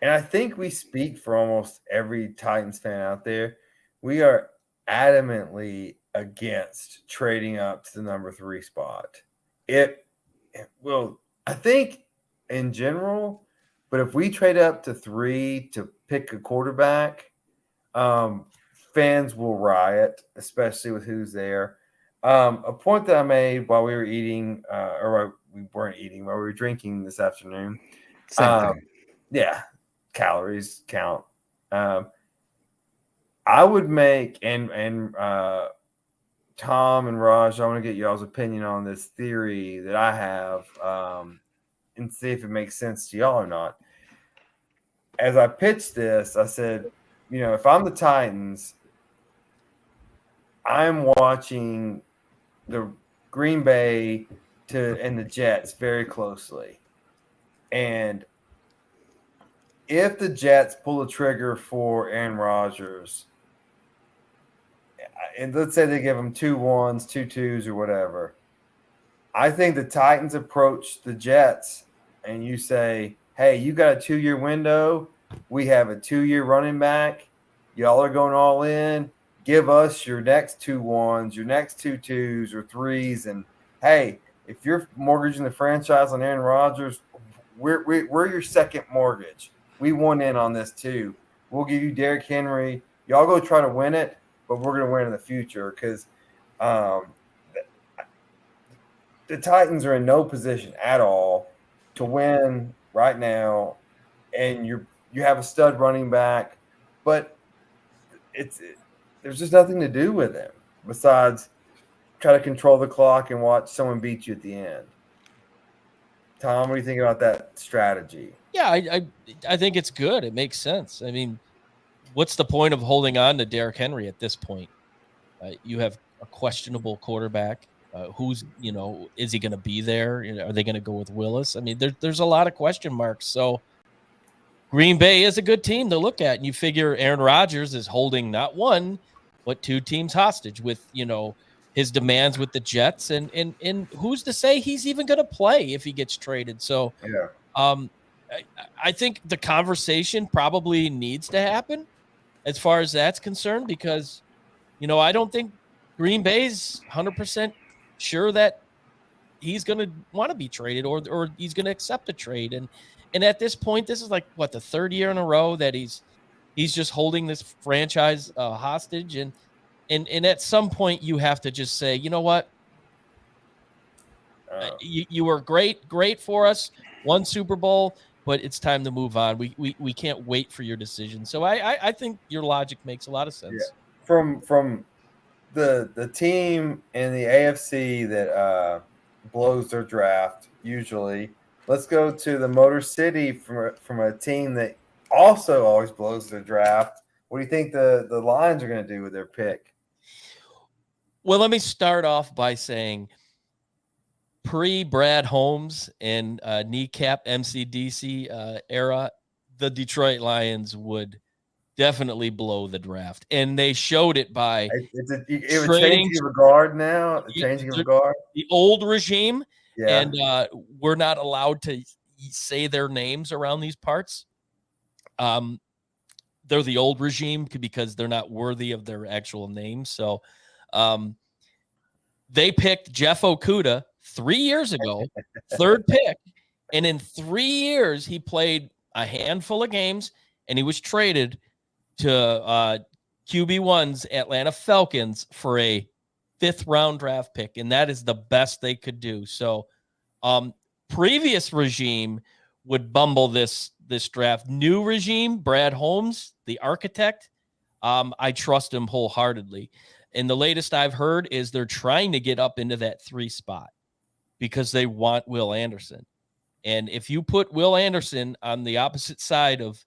and I think we speak for almost every Titans fan out there. We are adamantly against trading up to the number 3 spot. Well, I think in general, but if we trade up to 3 to pick a quarterback, fans will riot, especially with who's there. A point that I made while we were eating, or we weren't eating, while we were drinking this afternoon. Same thing. Yeah, calories count. I would make, and Tom and Raj, I want to get y'all's opinion on this theory that I have, and see if it makes sense to y'all or not. As I pitched this, I said, if I'm the Titans, I'm watching the Green Bay and the Jets very closely. And if the Jets pull the trigger for Aaron Rodgers, and let's say they give him 2 1s, 2 2s, or whatever, I think the Titans approach the Jets and you say, hey, you got a 2-year window. We have a 2-year running back. Y'all are going all in. Give us your next 2 1s, your next 2 2s or 3s. And, hey, if you're mortgaging the franchise on Aaron Rodgers, we're your second mortgage. We want in on this too. We'll give you Derrick Henry. Y'all go try to win it, but we're going to win in the future because the Titans are in no position at all to win right now, and you have a stud running back, but there's just nothing to do with him besides try to control the clock and watch someone beat you at the end. Tom, what do you think about that strategy? Yeah, I think it's good. It makes sense. I mean, what's the point of holding on to Derrick Henry at this point? You have a questionable quarterback. Is he going to be there? Are they going to go with Willis? I mean, there's a lot of question marks. So Green Bay is a good team to look at. And you figure Aaron Rodgers is holding not 1, but 2 teams hostage with, his demands with the Jets. And who's to say he's even going to play if he gets traded? So yeah. I think the conversation probably needs to happen as far as that's concerned, because, I don't think Green Bay's 100% sure that he's going to want to be traded or he's going to accept a trade. And at this point, this is like the 3rd year in a row that he's just holding this franchise hostage. And at some point you have to just say, you know what? You were great for us, won Super Bowl, but it's time to move on. We can't wait for your decision. So I think your logic makes a lot of sense. Yeah. From the team in the AFC that blows their draft usually, let's go to the Motor City from a team that also always blows their draft. What do you think the Lions are going to do with their pick? Well, let me start off by saying pre-Brad Holmes and kneecap MCDC era, the Detroit Lions would definitely blow the draft. And they showed it by changing of guard now, changing of guard. The old regime, yeah. And we're not allowed to say their names around these parts. They're the old regime because they're not worthy of their actual names. So they picked Jeff Okudah 3 years ago, 3rd pick. And in 3 years, he played a handful of games and he was traded to QB1's Atlanta Falcons for a 5th round draft pick. And that is the best they could do. So previous regime would bumble this draft. New regime, Brad Holmes, the architect, I trust him wholeheartedly. And the latest I've heard is they're trying to get up into that 3 spot because they want Will Anderson. And if you put Will Anderson on the opposite side of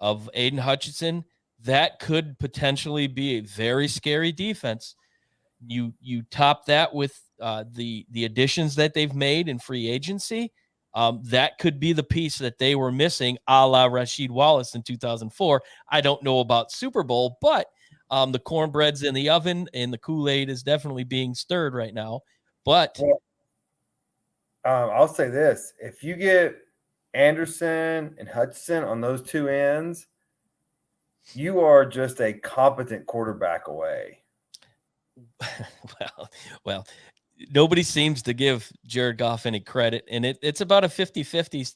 Aiden Hutchinson, that could potentially be a very scary defense. You top that with the additions that they've made in free agency. That could be the piece that they were missing, a la Rasheed Wallace in 2004. I don't know about Super Bowl, but The cornbread's in the oven, and the Kool-Aid is definitely being stirred right now. But Well, I'll say this: if you get Anderson and Hudson on those two ends, you are just a competent quarterback away. well, nobody seems to give Jared Goff any credit, and it's about a 50-50,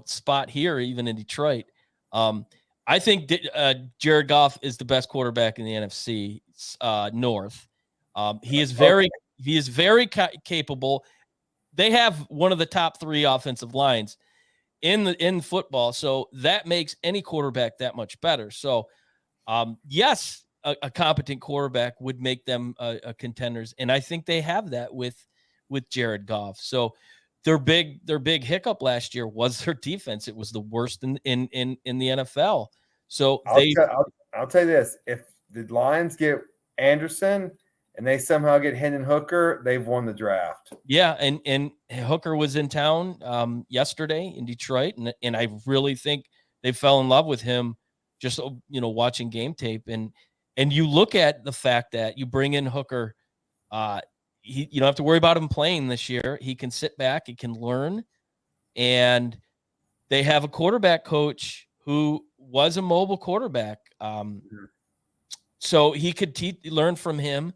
spot here, even in Detroit. I think Jared Goff is the best quarterback in the NFC North. He is very capable. They have one of the top 3 offensive lines in football, so that makes any quarterback that much better. So, yes, a competent quarterback would make them a contenders, and I think they have that with Jared Goff. So their big hiccup last year was their defense. It was the worst in the NFL. So I'll tell you this: if the Lions get Anderson and they somehow get Hendon Hooker, they've won the draft. Yeah, and Hooker was in town yesterday in Detroit, and I really think they fell in love with him just watching game tape. And you look at the fact that you bring in Hooker, you don't have to worry about him playing this year. He can sit back, he can learn, and they have a quarterback coach who was a mobile quarterback. So he could learn from him,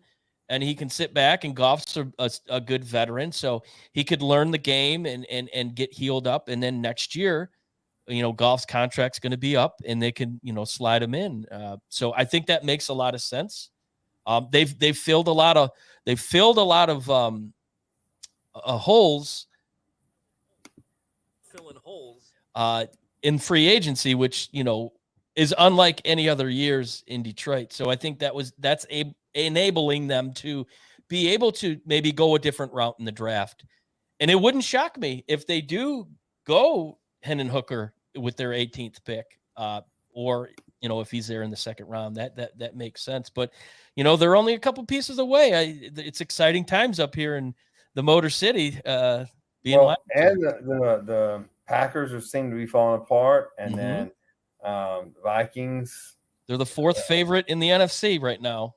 and he can sit back, and Goff's a good veteran. So he could learn the game and get healed up. And then next year, Goff's contract's going to be up, and they can, slide him in. So I think that makes a lot of sense. They've filled a lot of holes, filling holes in free agency, which is unlike any other years in Detroit. So I think that's enabling them to be able to maybe go a different route in the draft. And it wouldn't shock me if they do go Hendon Hooker with their 18th pick, or if he's there in the second round. That makes sense. But they're only a couple pieces away. It's exciting times up here in the Motor City. And the Packers seem to be falling apart, and then Vikings. They're the 4th favorite in the NFC right now.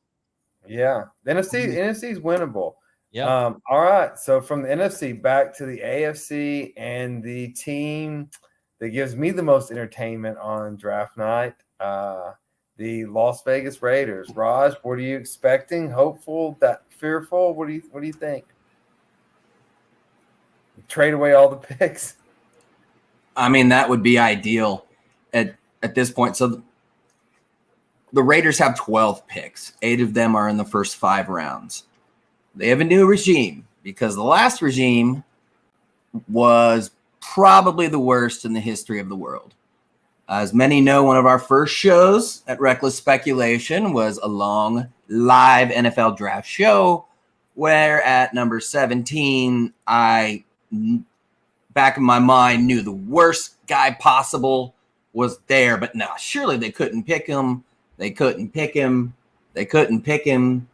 Yeah, the NFC is winnable. Yeah. All right. So from the NFC back to the AFC, and the team that gives me the most entertainment on draft night, the Las Vegas Raiders. Raj, what are you expecting? Hopeful? That fearful? What do you think? Trade away all the picks. I mean, that would be ideal at this point. So the Raiders have 12 picks. 8 of them are in the first 5 rounds. They have a new regime, because the last regime was probably the worst in the history of the world. As many know, one of our first shows at Reckless Speculation was a long live NFL draft show, where at number 17, I, back in my mind, knew the worst guy possible was there. But no, surely they couldn't pick him. They couldn't pick him. They couldn't pick him.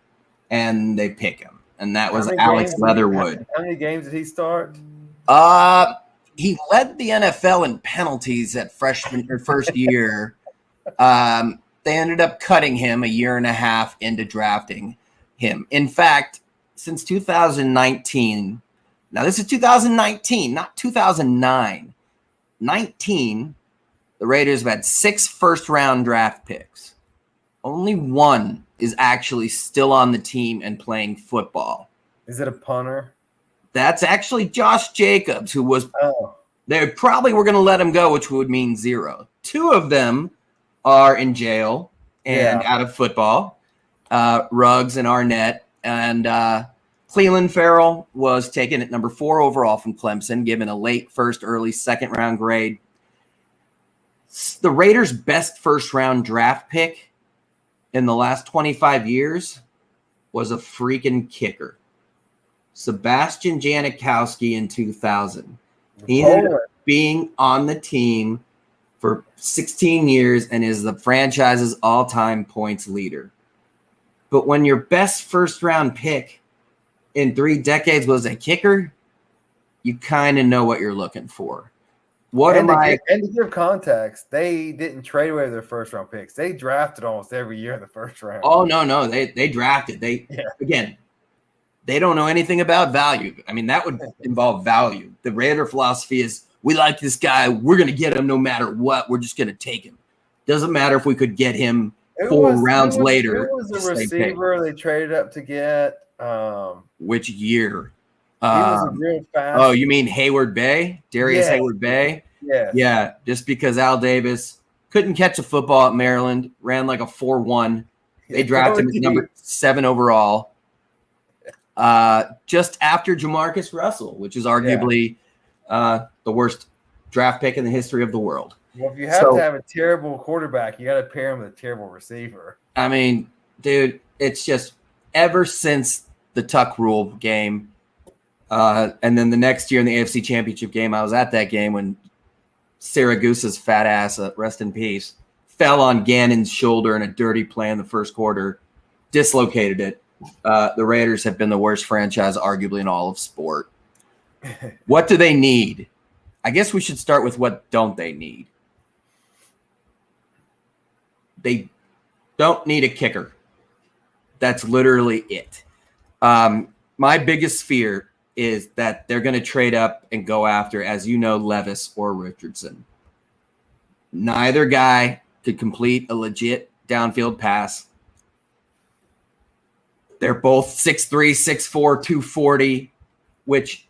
And they pick him. And that was Alex Leatherwood. How many games did he start? He led the NFL in penalties at freshman or first year. They ended up cutting him a year and a half into drafting him. In fact, since 2019, now this is 2019, not 2009. 19, the Raiders have had 6 first-round draft picks. Only 1 is actually still on the team and playing football. Is it a punter? That's actually Josh Jacobs, who was they probably were going to let him go, which would mean 0. 2 of them are in jail and out of football, Ruggs and Arnett. And Cleveland Farrell was taken at number 4 overall from Clemson, given a late first, early second round grade. The Raiders' best first-round draft pick in the last 25 years was a freaking kicker. Sebastian Janikowski in 2000. He ended up being on the team for 16 years and is the franchise's all-time points leader. But when your best first-round pick in 3 decades was a kicker, you kind of know what you're looking for. What and am I? And to give context, they didn't trade away their first round picks. They drafted almost every year in the first round. Oh no, they drafted. Again, they don't know anything about value. I mean, that would involve value. The Raider philosophy is, we like this guy. We're going to get him no matter what. We're just going to take him. Doesn't matter if we could get him 4 rounds later. Who was the receiver they traded up to get? Which year? He was a real fast. Oh, you mean Hayward Bay? Darius Hayward Bay? Yeah. Yeah, just because Al Davis couldn't catch a football at Maryland, ran like a 4.1. They drafted him as number 7 overall. Just after Jamarcus Russell, which is arguably the worst draft pick in the history of the world. Well, if you have to have a terrible quarterback, you got to pair him with a terrible receiver. I mean, dude, it's just ever since the Tuck rule game, and then the next year in the AFC Championship game, I was at that game when Siragusa's fat ass, rest in peace, fell on Gannon's shoulder in a dirty play in the first quarter, dislocated it. The Raiders have been the worst franchise, arguably, in all of sport. What do they need? I guess we should start with what don't they need. They don't need a kicker. That's literally it. My biggest fear is that they're going to trade up and go after, as you know, Levis or Richardson. Neither guy could complete a legit downfield pass. They're both 6'3", 6'4", 240, which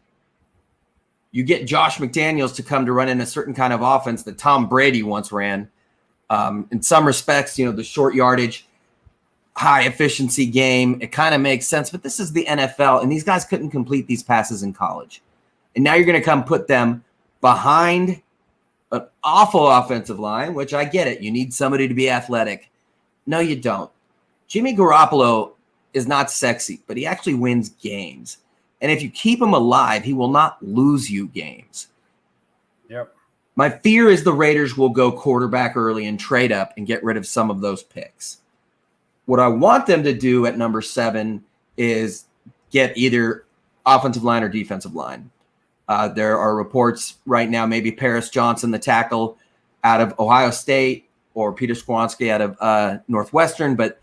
you get Josh McDaniels to come to run in a certain kind of offense that Tom Brady once ran. In some respects, the short yardage, high efficiency game, it kind of makes sense. But this is the NFL, and these guys couldn't complete these passes in college. And now you're going to come put them behind an awful offensive line, which I get it. You need somebody to be athletic. No, you don't. Jimmy Garoppolo is not sexy, but he actually wins games. And if you keep him alive, he will not lose you games. Yep. My fear is the Raiders will go quarterback early and trade up and get rid of some of those picks. What I want them to do at number 7 is get either offensive line or defensive line. There are reports right now, maybe Paris Johnson, the tackle out of Ohio State, or Peter Skoronski out of Northwestern, but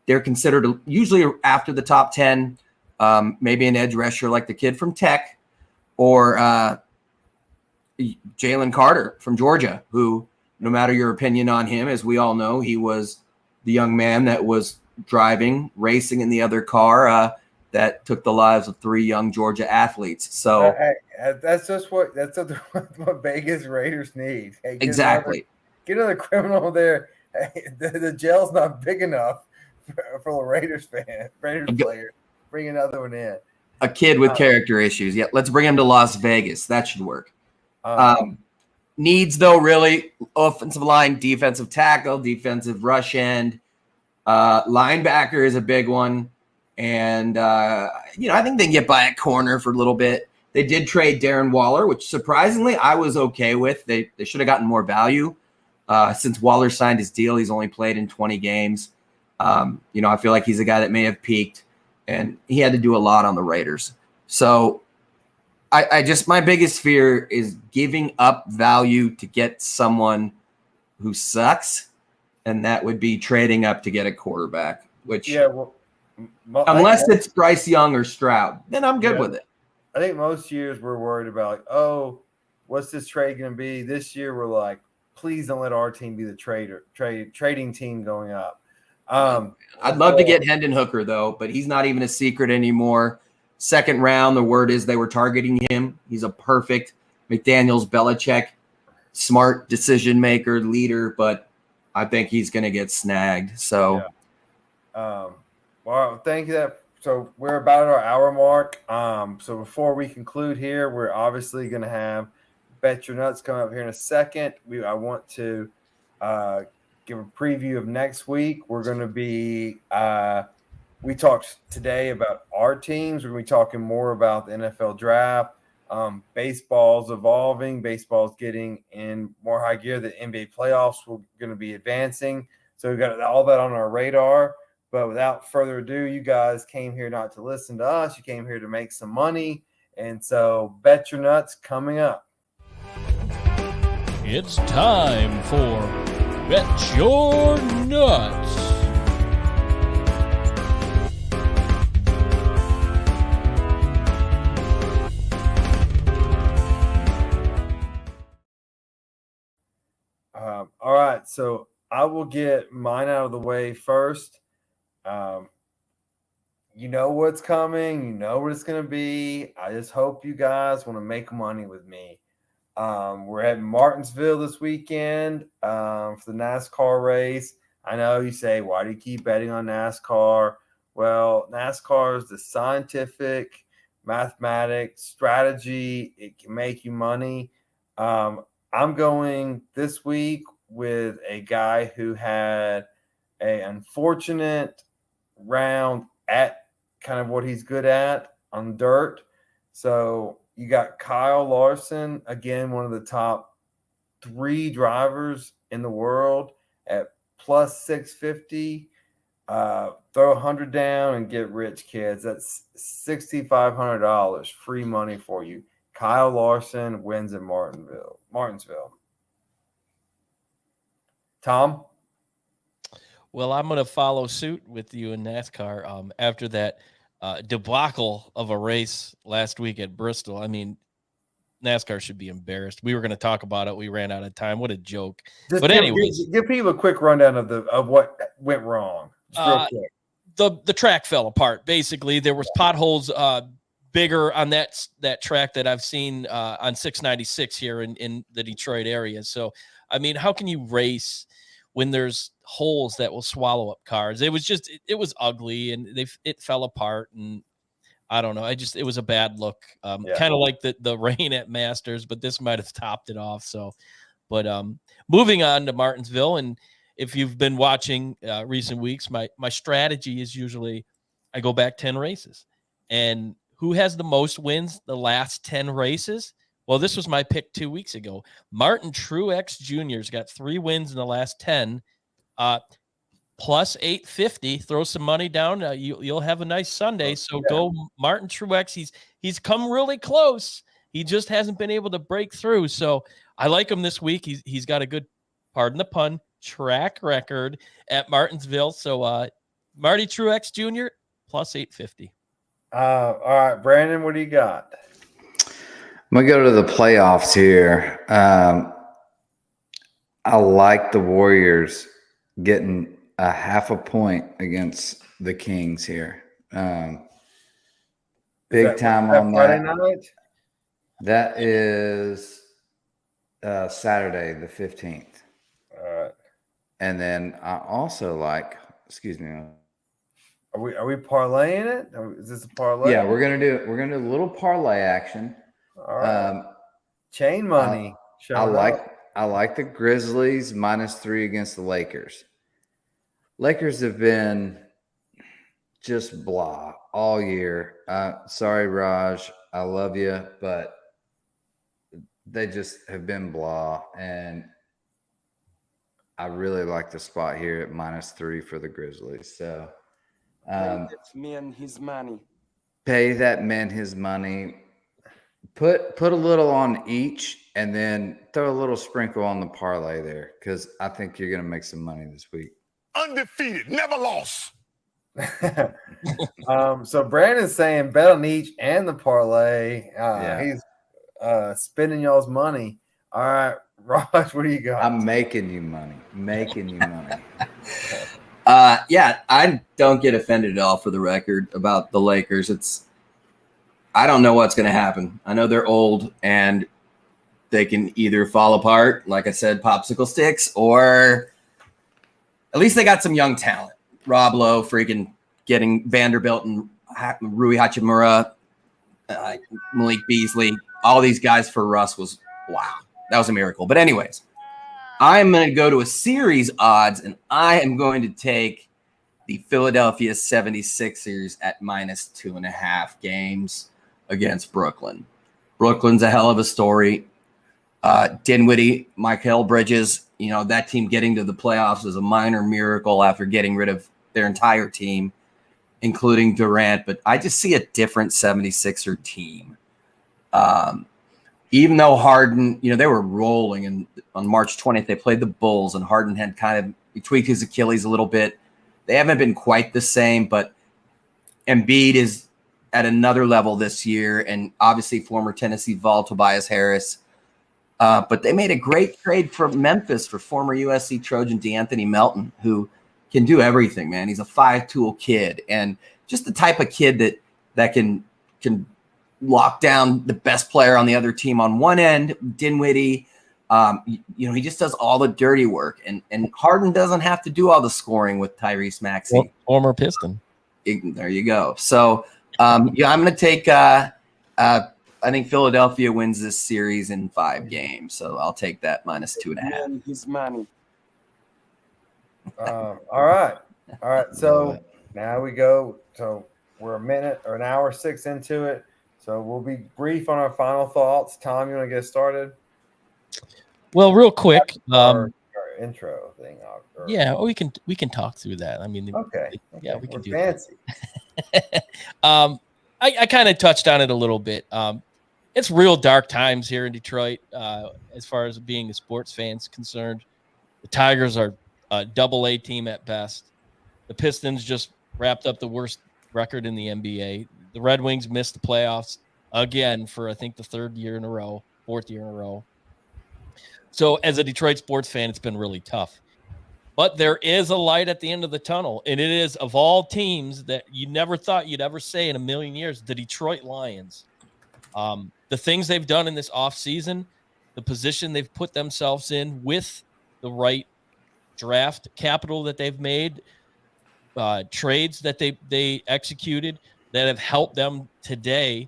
they're considered usually after the top 10, maybe an edge rusher like the kid from Tech, or Jalen Carter from Georgia, who, no matter your opinion on him, as we all know, he was the young man that was racing in the other car that took the lives of 3 young Georgia athletes. So that's what Vegas Raiders need. Hey, exactly. Get another criminal there. Hey, the jail's not big enough for a Raiders player. Bring another one in. A kid with character issues. Yeah, let's bring him to Las Vegas. That should work. Needs, though, really offensive line, defensive tackle, defensive rush end. Linebacker is a big one. And, I think they can get by at corner for a little bit. They did trade Darren Waller, which surprisingly I was okay with. They should have gotten more value. Since Waller signed his deal, he's only played in 20 games. I feel like he's a guy that may have peaked, and he had to do a lot on the Raiders. So my biggest fear is giving up value to get someone who sucks, and that would be trading up to get a quarterback, which unless it's Bryce Young or Stroud, then I'm good with it. I think most years we're worried about, what's this trade going to be? This year we're like, please don't let our team be the trading team going up. I'd love to get Hendon Hooker, though, but he's not even a secret anymore. Second round, the word is they were targeting him. He's a perfect McDaniels, Belichick, smart decision maker, leader, but I think he's going to get snagged. So, well, thank you. So we're about at our hour mark. So before we conclude here, we're obviously going to have Bet Your Nuts come up here in a second. I want to give a preview of next week. We're going to be we talked today about our teams. We're going to be talking more about the NFL draft. Baseball's evolving. Baseball's getting in more high gear. The NBA playoffs we're going to be advancing. So we've got all that on our radar. But without further ado, you guys came here not to listen to us. You came here to make some money. And so Bet Your Nuts coming up. It's time for Bet Your Nuts. All right, so I will get mine out of the way first. You know what's coming. You know what it's going to be. I just hope you guys want to make money with me. We're at Martinsville this weekend for the NASCAR race. I know you say, why do you keep betting on NASCAR? Well, NASCAR is the scientific, mathematics, strategy. It can make you money. I'm going this week with a guy who had an unfortunate round at kind of what he's good at on dirt. So you got Kyle Larson, again, one of the top 3 drivers in the world at plus 650. Throw 100 down and get rich, kids. That's $6,500 free money for you. Kyle Larson wins in Martinsville. Tom? Well, I'm going to follow suit with you in NASCAR after that debacle of a race last week at Bristol. I mean, NASCAR should be embarrassed. We were going to talk about it. We ran out of time. What a joke. But anyways, give people a quick rundown of what went wrong. Just real quick. The track fell apart. Basically, there was potholes bigger on that track that I've seen on 696 here in the Detroit area. So, I mean, how can you race when there's holes that will swallow up cars? It was just, it was ugly, and it fell apart, and I don't know. It was a bad look. Kind of like the rain at Masters, but this might have topped it off. So, but moving on to Martinsville, and if you've been watching recent weeks, my strategy is usually I go back 10 races, and who has the most wins the last 10 races? Well, this was my pick 2 weeks ago. Martin Truex Jr.'s got 3 wins in the last 10, plus 850. Throw some money down. You'll have a nice Sunday. So go Martin Truex. He's come really close. He just hasn't been able to break through. So I like him this week. He's got a good, pardon the pun, track record at Martinsville. So Marty Truex Jr. plus 850. All right, Brandon, what do you got? I'm going to go to the playoffs here. I like the Warriors getting a half a point against the Kings here. Big time on Friday night? That is Saturday, the 15th. All right. And then I also like, excuse me. Are we parlaying it? Is this a parlay? Yeah, we're gonna do a little parlay action. All right. Chain money. I like the Grizzlies -3 against the Lakers. Lakers have been just blah all year. Sorry, Raj, I love you, but they just have been blah, and I really like the spot here at -3 for the Grizzlies. So. Pay that man his money. Pay that man his money. Put a little on each, and then throw a little sprinkle on the parlay there, because I think you're going to make some money this week. Undefeated, never lost. So Brandon's saying bet on each and the parlay. He's spending y'all's money. All right, Raj, what do you got? I'm making you money. I don't get offended at all, for the record, about the Lakers. I don't know what's going to happen. I know they're old and they can either fall apart, like I said, popsicle sticks, or at least they got some young talent. Rob Lowe freaking getting Vanderbilt and Rui Hachimura, Malik Beasley, all these guys for Russ was, wow, that was a miracle. But anyways, I'm going to go to a series odds, and I am going to take the Philadelphia 76ers at -2.5 games against Brooklyn. Brooklyn's a hell of a story. Dinwiddie, Mikal Bridges, that team getting to the playoffs is a minor miracle after getting rid of their entire team, including Durant. But I just see a different 76er team. even though Harden, they were rolling, and on March 20th they played the Bulls, and Harden had he tweaked his Achilles a little bit. They haven't been quite the same, but Embiid is at another level this year, and obviously former Tennessee Vol Tobias Harris. But they made a great trade for Memphis for former USC Trojan DeAnthony Melton, who can do everything, man. He's a 5-tool kid, and just the type of kid that can lock down the best player on the other team on one end, Dinwiddie. He just does all the dirty work, and Harden doesn't have to do all the scoring with Tyrese Maxey. Well, former Piston. There you go. So I'm going to take. I think Philadelphia wins this series in 5 games, so I'll take that -2.5. His money. All right. So now we go. So we're a minute or an hour 6 into it. So we'll be brief on our final thoughts. Tom, you want to get started? Well, real quick. Our intro thing. Yeah, we can talk through that. I mean, okay. Yeah, we can do fancy. that. I kind of touched on it a little bit. It's real dark times here in Detroit as far as being a sports fan's concerned. The Tigers are a AA team at best. The Pistons just wrapped up the worst record in the NBA. The Red Wings missed the playoffs again for, I think, the 4th year in a row. So as a Detroit sports fan, it's been really tough. But there is a light at the end of the tunnel, and it is, of all teams that you never thought you'd ever say in a million years, the Detroit Lions. The things they've done in this offseason, the position they've put themselves in with the right draft capital that they've made, trades that they executed that have helped them today.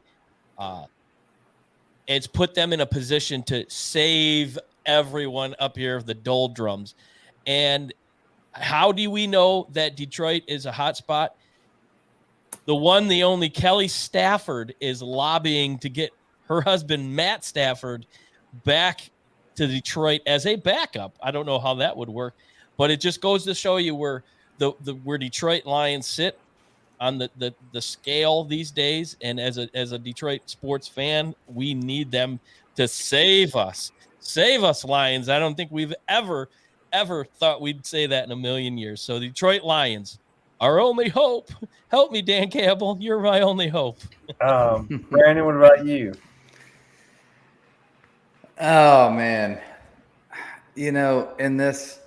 It's put them in a position to save everyone up here of the doldrums. And how do we know that Detroit is a hot spot? The one, the only Kelly Stafford is lobbying to get her husband, Matt Stafford, back to Detroit as a backup. I don't know how that would work, but it just goes to show you where where Detroit Lions sit on the scale these days. And as a Detroit sports fan, we need them to save us, Lions. I don't think we've ever thought we'd say that in a million years. So the Detroit Lions, our only hope. Help me, Dan Campbell. You're my only hope. Brandon, what about you? Oh man, in this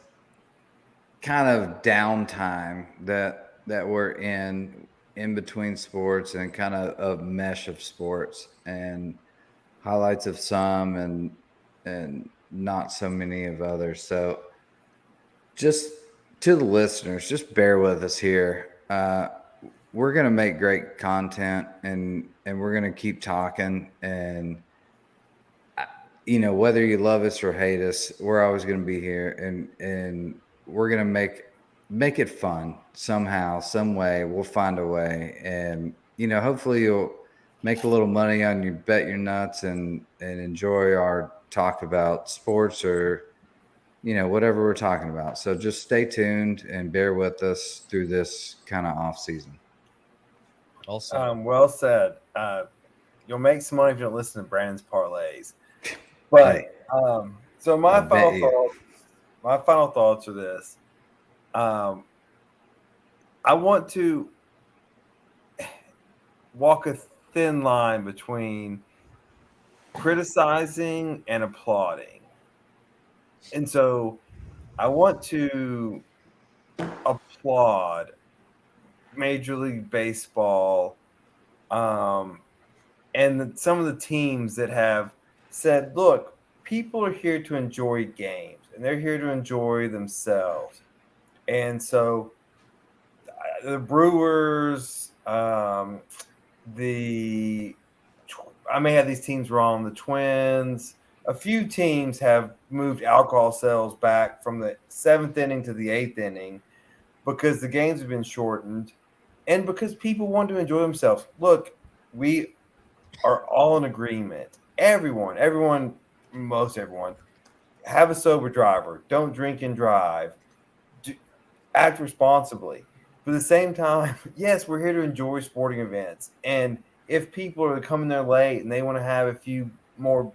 kind of downtime that we're in between sports and kind of a mesh of sports and highlights of some and not so many of others. So just to the listeners, just bear with us here. We're going to make great content and we're going to keep talking, and whether you love us or hate us, we're always going to be here, and we're going to make it fun somehow, some way. We'll find a way, and hopefully you'll make a little money on your bet your nuts and enjoy our talk about sports or whatever we're talking about. So just stay tuned and bear with us through this kind of off season. Well said. You'll make some money if you don't listen to Brandon's parlays. But so my final thoughts are this. I want to walk a thin line between criticizing and applauding. And so I want to applaud Major League Baseball and some of the teams that have said, look, people are here to enjoy games and they're here to enjoy themselves. And so the Brewers, I may have these teams wrong, the Twins, a few teams have moved alcohol sales back from the 7th inning to the 8th inning because the games have been shortened and because people want to enjoy themselves. Look, we are all in agreement. Most everyone, have a sober driver. Don't drink and drive. Act responsibly. But at the same time, yes, we're here to enjoy sporting events. And if people are coming there late and they want to have a few more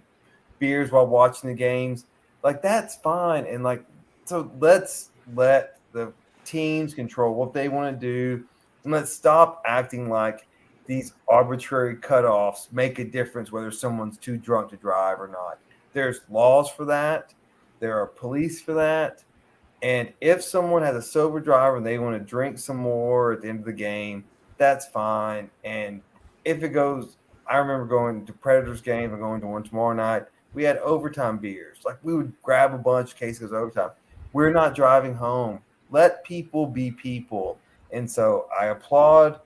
beers while watching the games. Like, that's fine. And like, so let's let the teams control what they want to do, and let's stop acting like these arbitrary cutoffs make a difference whether someone's too drunk to drive or not. There's laws for that. There are police for that. And if someone has a sober driver and they want to drink some more at the end of the game, that's fine. And if it goes, I remember going to Predators games and going to one tomorrow night. We had overtime beers. Like, we would grab a bunch in case it was overtime. We're not driving home. Let people be people. And so I applaud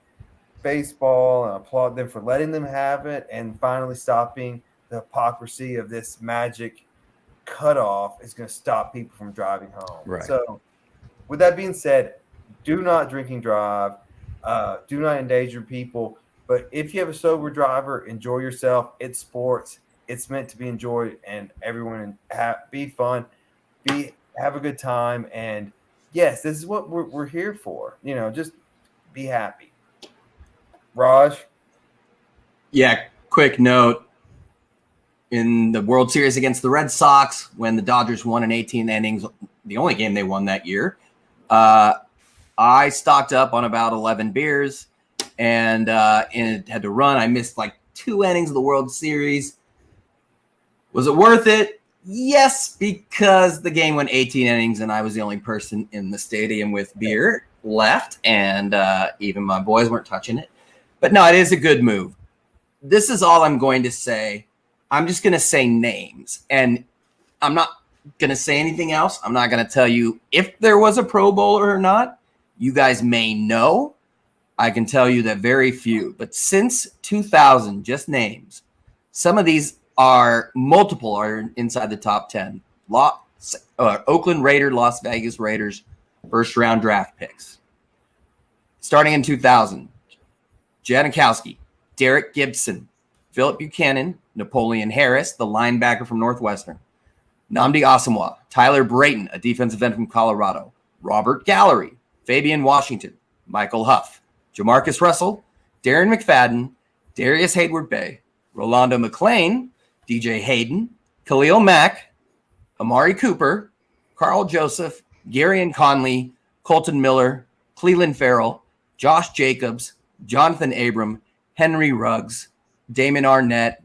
baseball and I applaud them for letting them have it and finally stopping the hypocrisy of this magic cutoff is going to stop people from driving home. Right. So with that being said, do not drink and drive. Do not endanger people. But if you have a sober driver, enjoy yourself. It's sports. It's meant to be enjoyed, and everyone be fun, have a good time. And yes, this is what we're here for. You know, just be happy. Raj? Yeah, quick note. In the World Series against the Red Sox, when the Dodgers won in 18 innings, the only game they won that year, I stocked up on about 11 beers and had to run. I missed like 2 innings of the World Series. Was it worth it? Yes, because the game went 18 innings and I was the only person in the stadium with beer left, and even my boys weren't touching it. But no, it is a good move. This is all I'm going to say. I'm just going to say names, and I'm not going to say anything else. I'm not going to tell you if there was a Pro Bowler or not. You guys may know. I can tell you that very few. But since 2000, just names. Some of these multiple are inside the top 10. Oakland Raiders, Las Vegas Raiders, first-round draft picks. Starting in 2000, Janikowski, Derek Gibson, Philip Buchanan, Napoleon Harris, the linebacker from Northwestern, Nnamdi Asomugha, Tyler Brayton, a defensive end from Colorado, Robert Gallery, Fabian Washington, Michael Huff, Jamarcus Russell, Darren McFadden, Darius Hayward-Bay, Rolando McClain, DJ Hayden, Khalil Mack, Amari Cooper, Carl Joseph, Garyon Conley, Colton Miller, Cleveland Farrell, Josh Jacobs, Jonathan Abram, Henry Ruggs, Damon Arnett,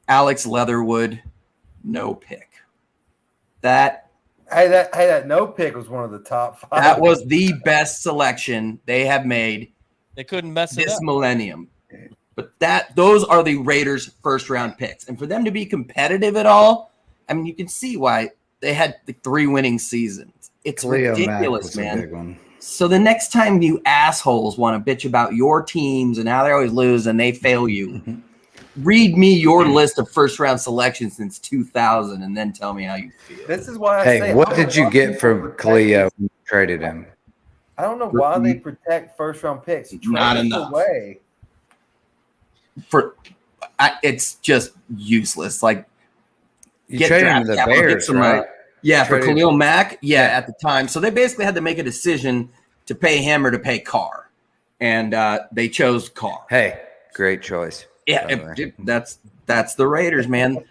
Alex Leatherwood. No pick. That no pick was one of the top 5. That was the best selection they have made. They couldn't mess it this up. millennium. But those are the Raiders' first-round picks. And for them to be competitive at all, I mean, you can see why they had the 3 winning seasons. It's ridiculous, man. A big one. So the next time you assholes want to bitch about your teams and how they always lose and they fail you, read me your list of first-round selections since 2000 and then tell me how you feel. This is why I say. Hey, what did you get from Khalil when you traded him? I don't know why they protect first-round picks. Not enough. Away. It's just useless. Like, You traded him to the Bears, right? Yeah, for Khalil Mack. Yeah, at the time. So they basically had to make a decision to pay him or to pay Carr, and they chose Carr. Hey, great choice. Yeah, that's the Raiders, man.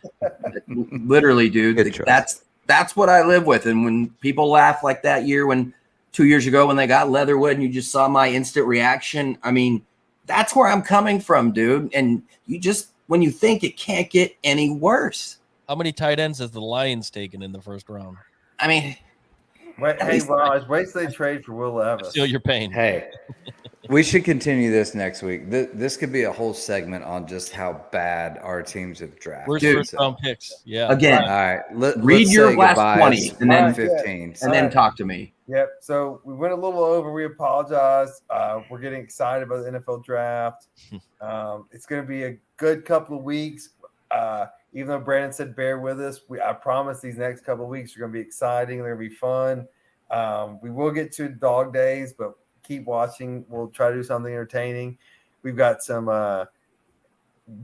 Literally, dude. That's what I live with. And when people laugh like that year, 2 years ago when they got Leatherwood, and you just saw my instant reaction. I mean, that's where I'm coming from, dude. And when you think it can't get any worse. How many tight ends has the Lions taken in the first round? I mean, hey, Raj, wait till they trade for Will Levis. Feel your pain. Hey, we should continue this next week. This could be a whole segment on just how bad our teams have drafted. Where's first-round picks? Yeah. Again, all right. Read your last 20 and then 15, and then talk to me. Yep. So we went a little over. We apologize. We're getting excited about the NFL draft. It's going to be a good couple of weeks. Even though Brandon said bear with us, I promise these next couple of weeks are going to be exciting. They're going to be fun. We will get to dog days, but keep watching. We'll try to do something entertaining. We've got some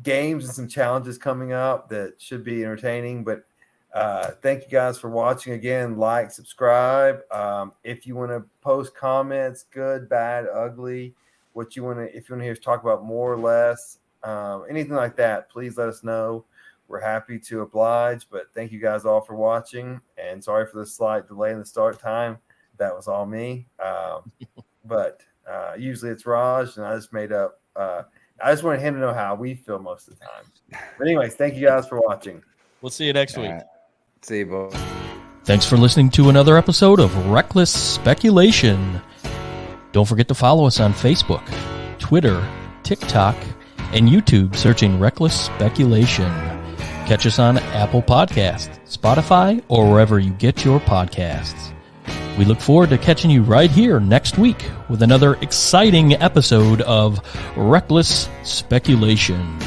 games and some challenges coming up that should be entertaining. But thank you guys for watching. Again, like, subscribe. If you want to post comments, good, bad, ugly, if you want to hear us talk about more or less, anything like that, please let us know. we're happy to oblige. But thank you guys all for watching, and sorry for the slight delay in the start time. That was all me. But usually it's Raj, and I just made up. I just wanted him to know how we feel most of the time. But anyways, thank you guys for watching. We'll see you next week. Right. See you, boys. Thanks for listening to another episode of Reckless Speculation. Don't forget to follow us on Facebook, Twitter, TikTok, and YouTube, searching Reckless Speculation. Catch us on Apple Podcasts, Spotify, or wherever you get your podcasts. We look forward to catching you right here next week with another exciting episode of Reckless Speculation.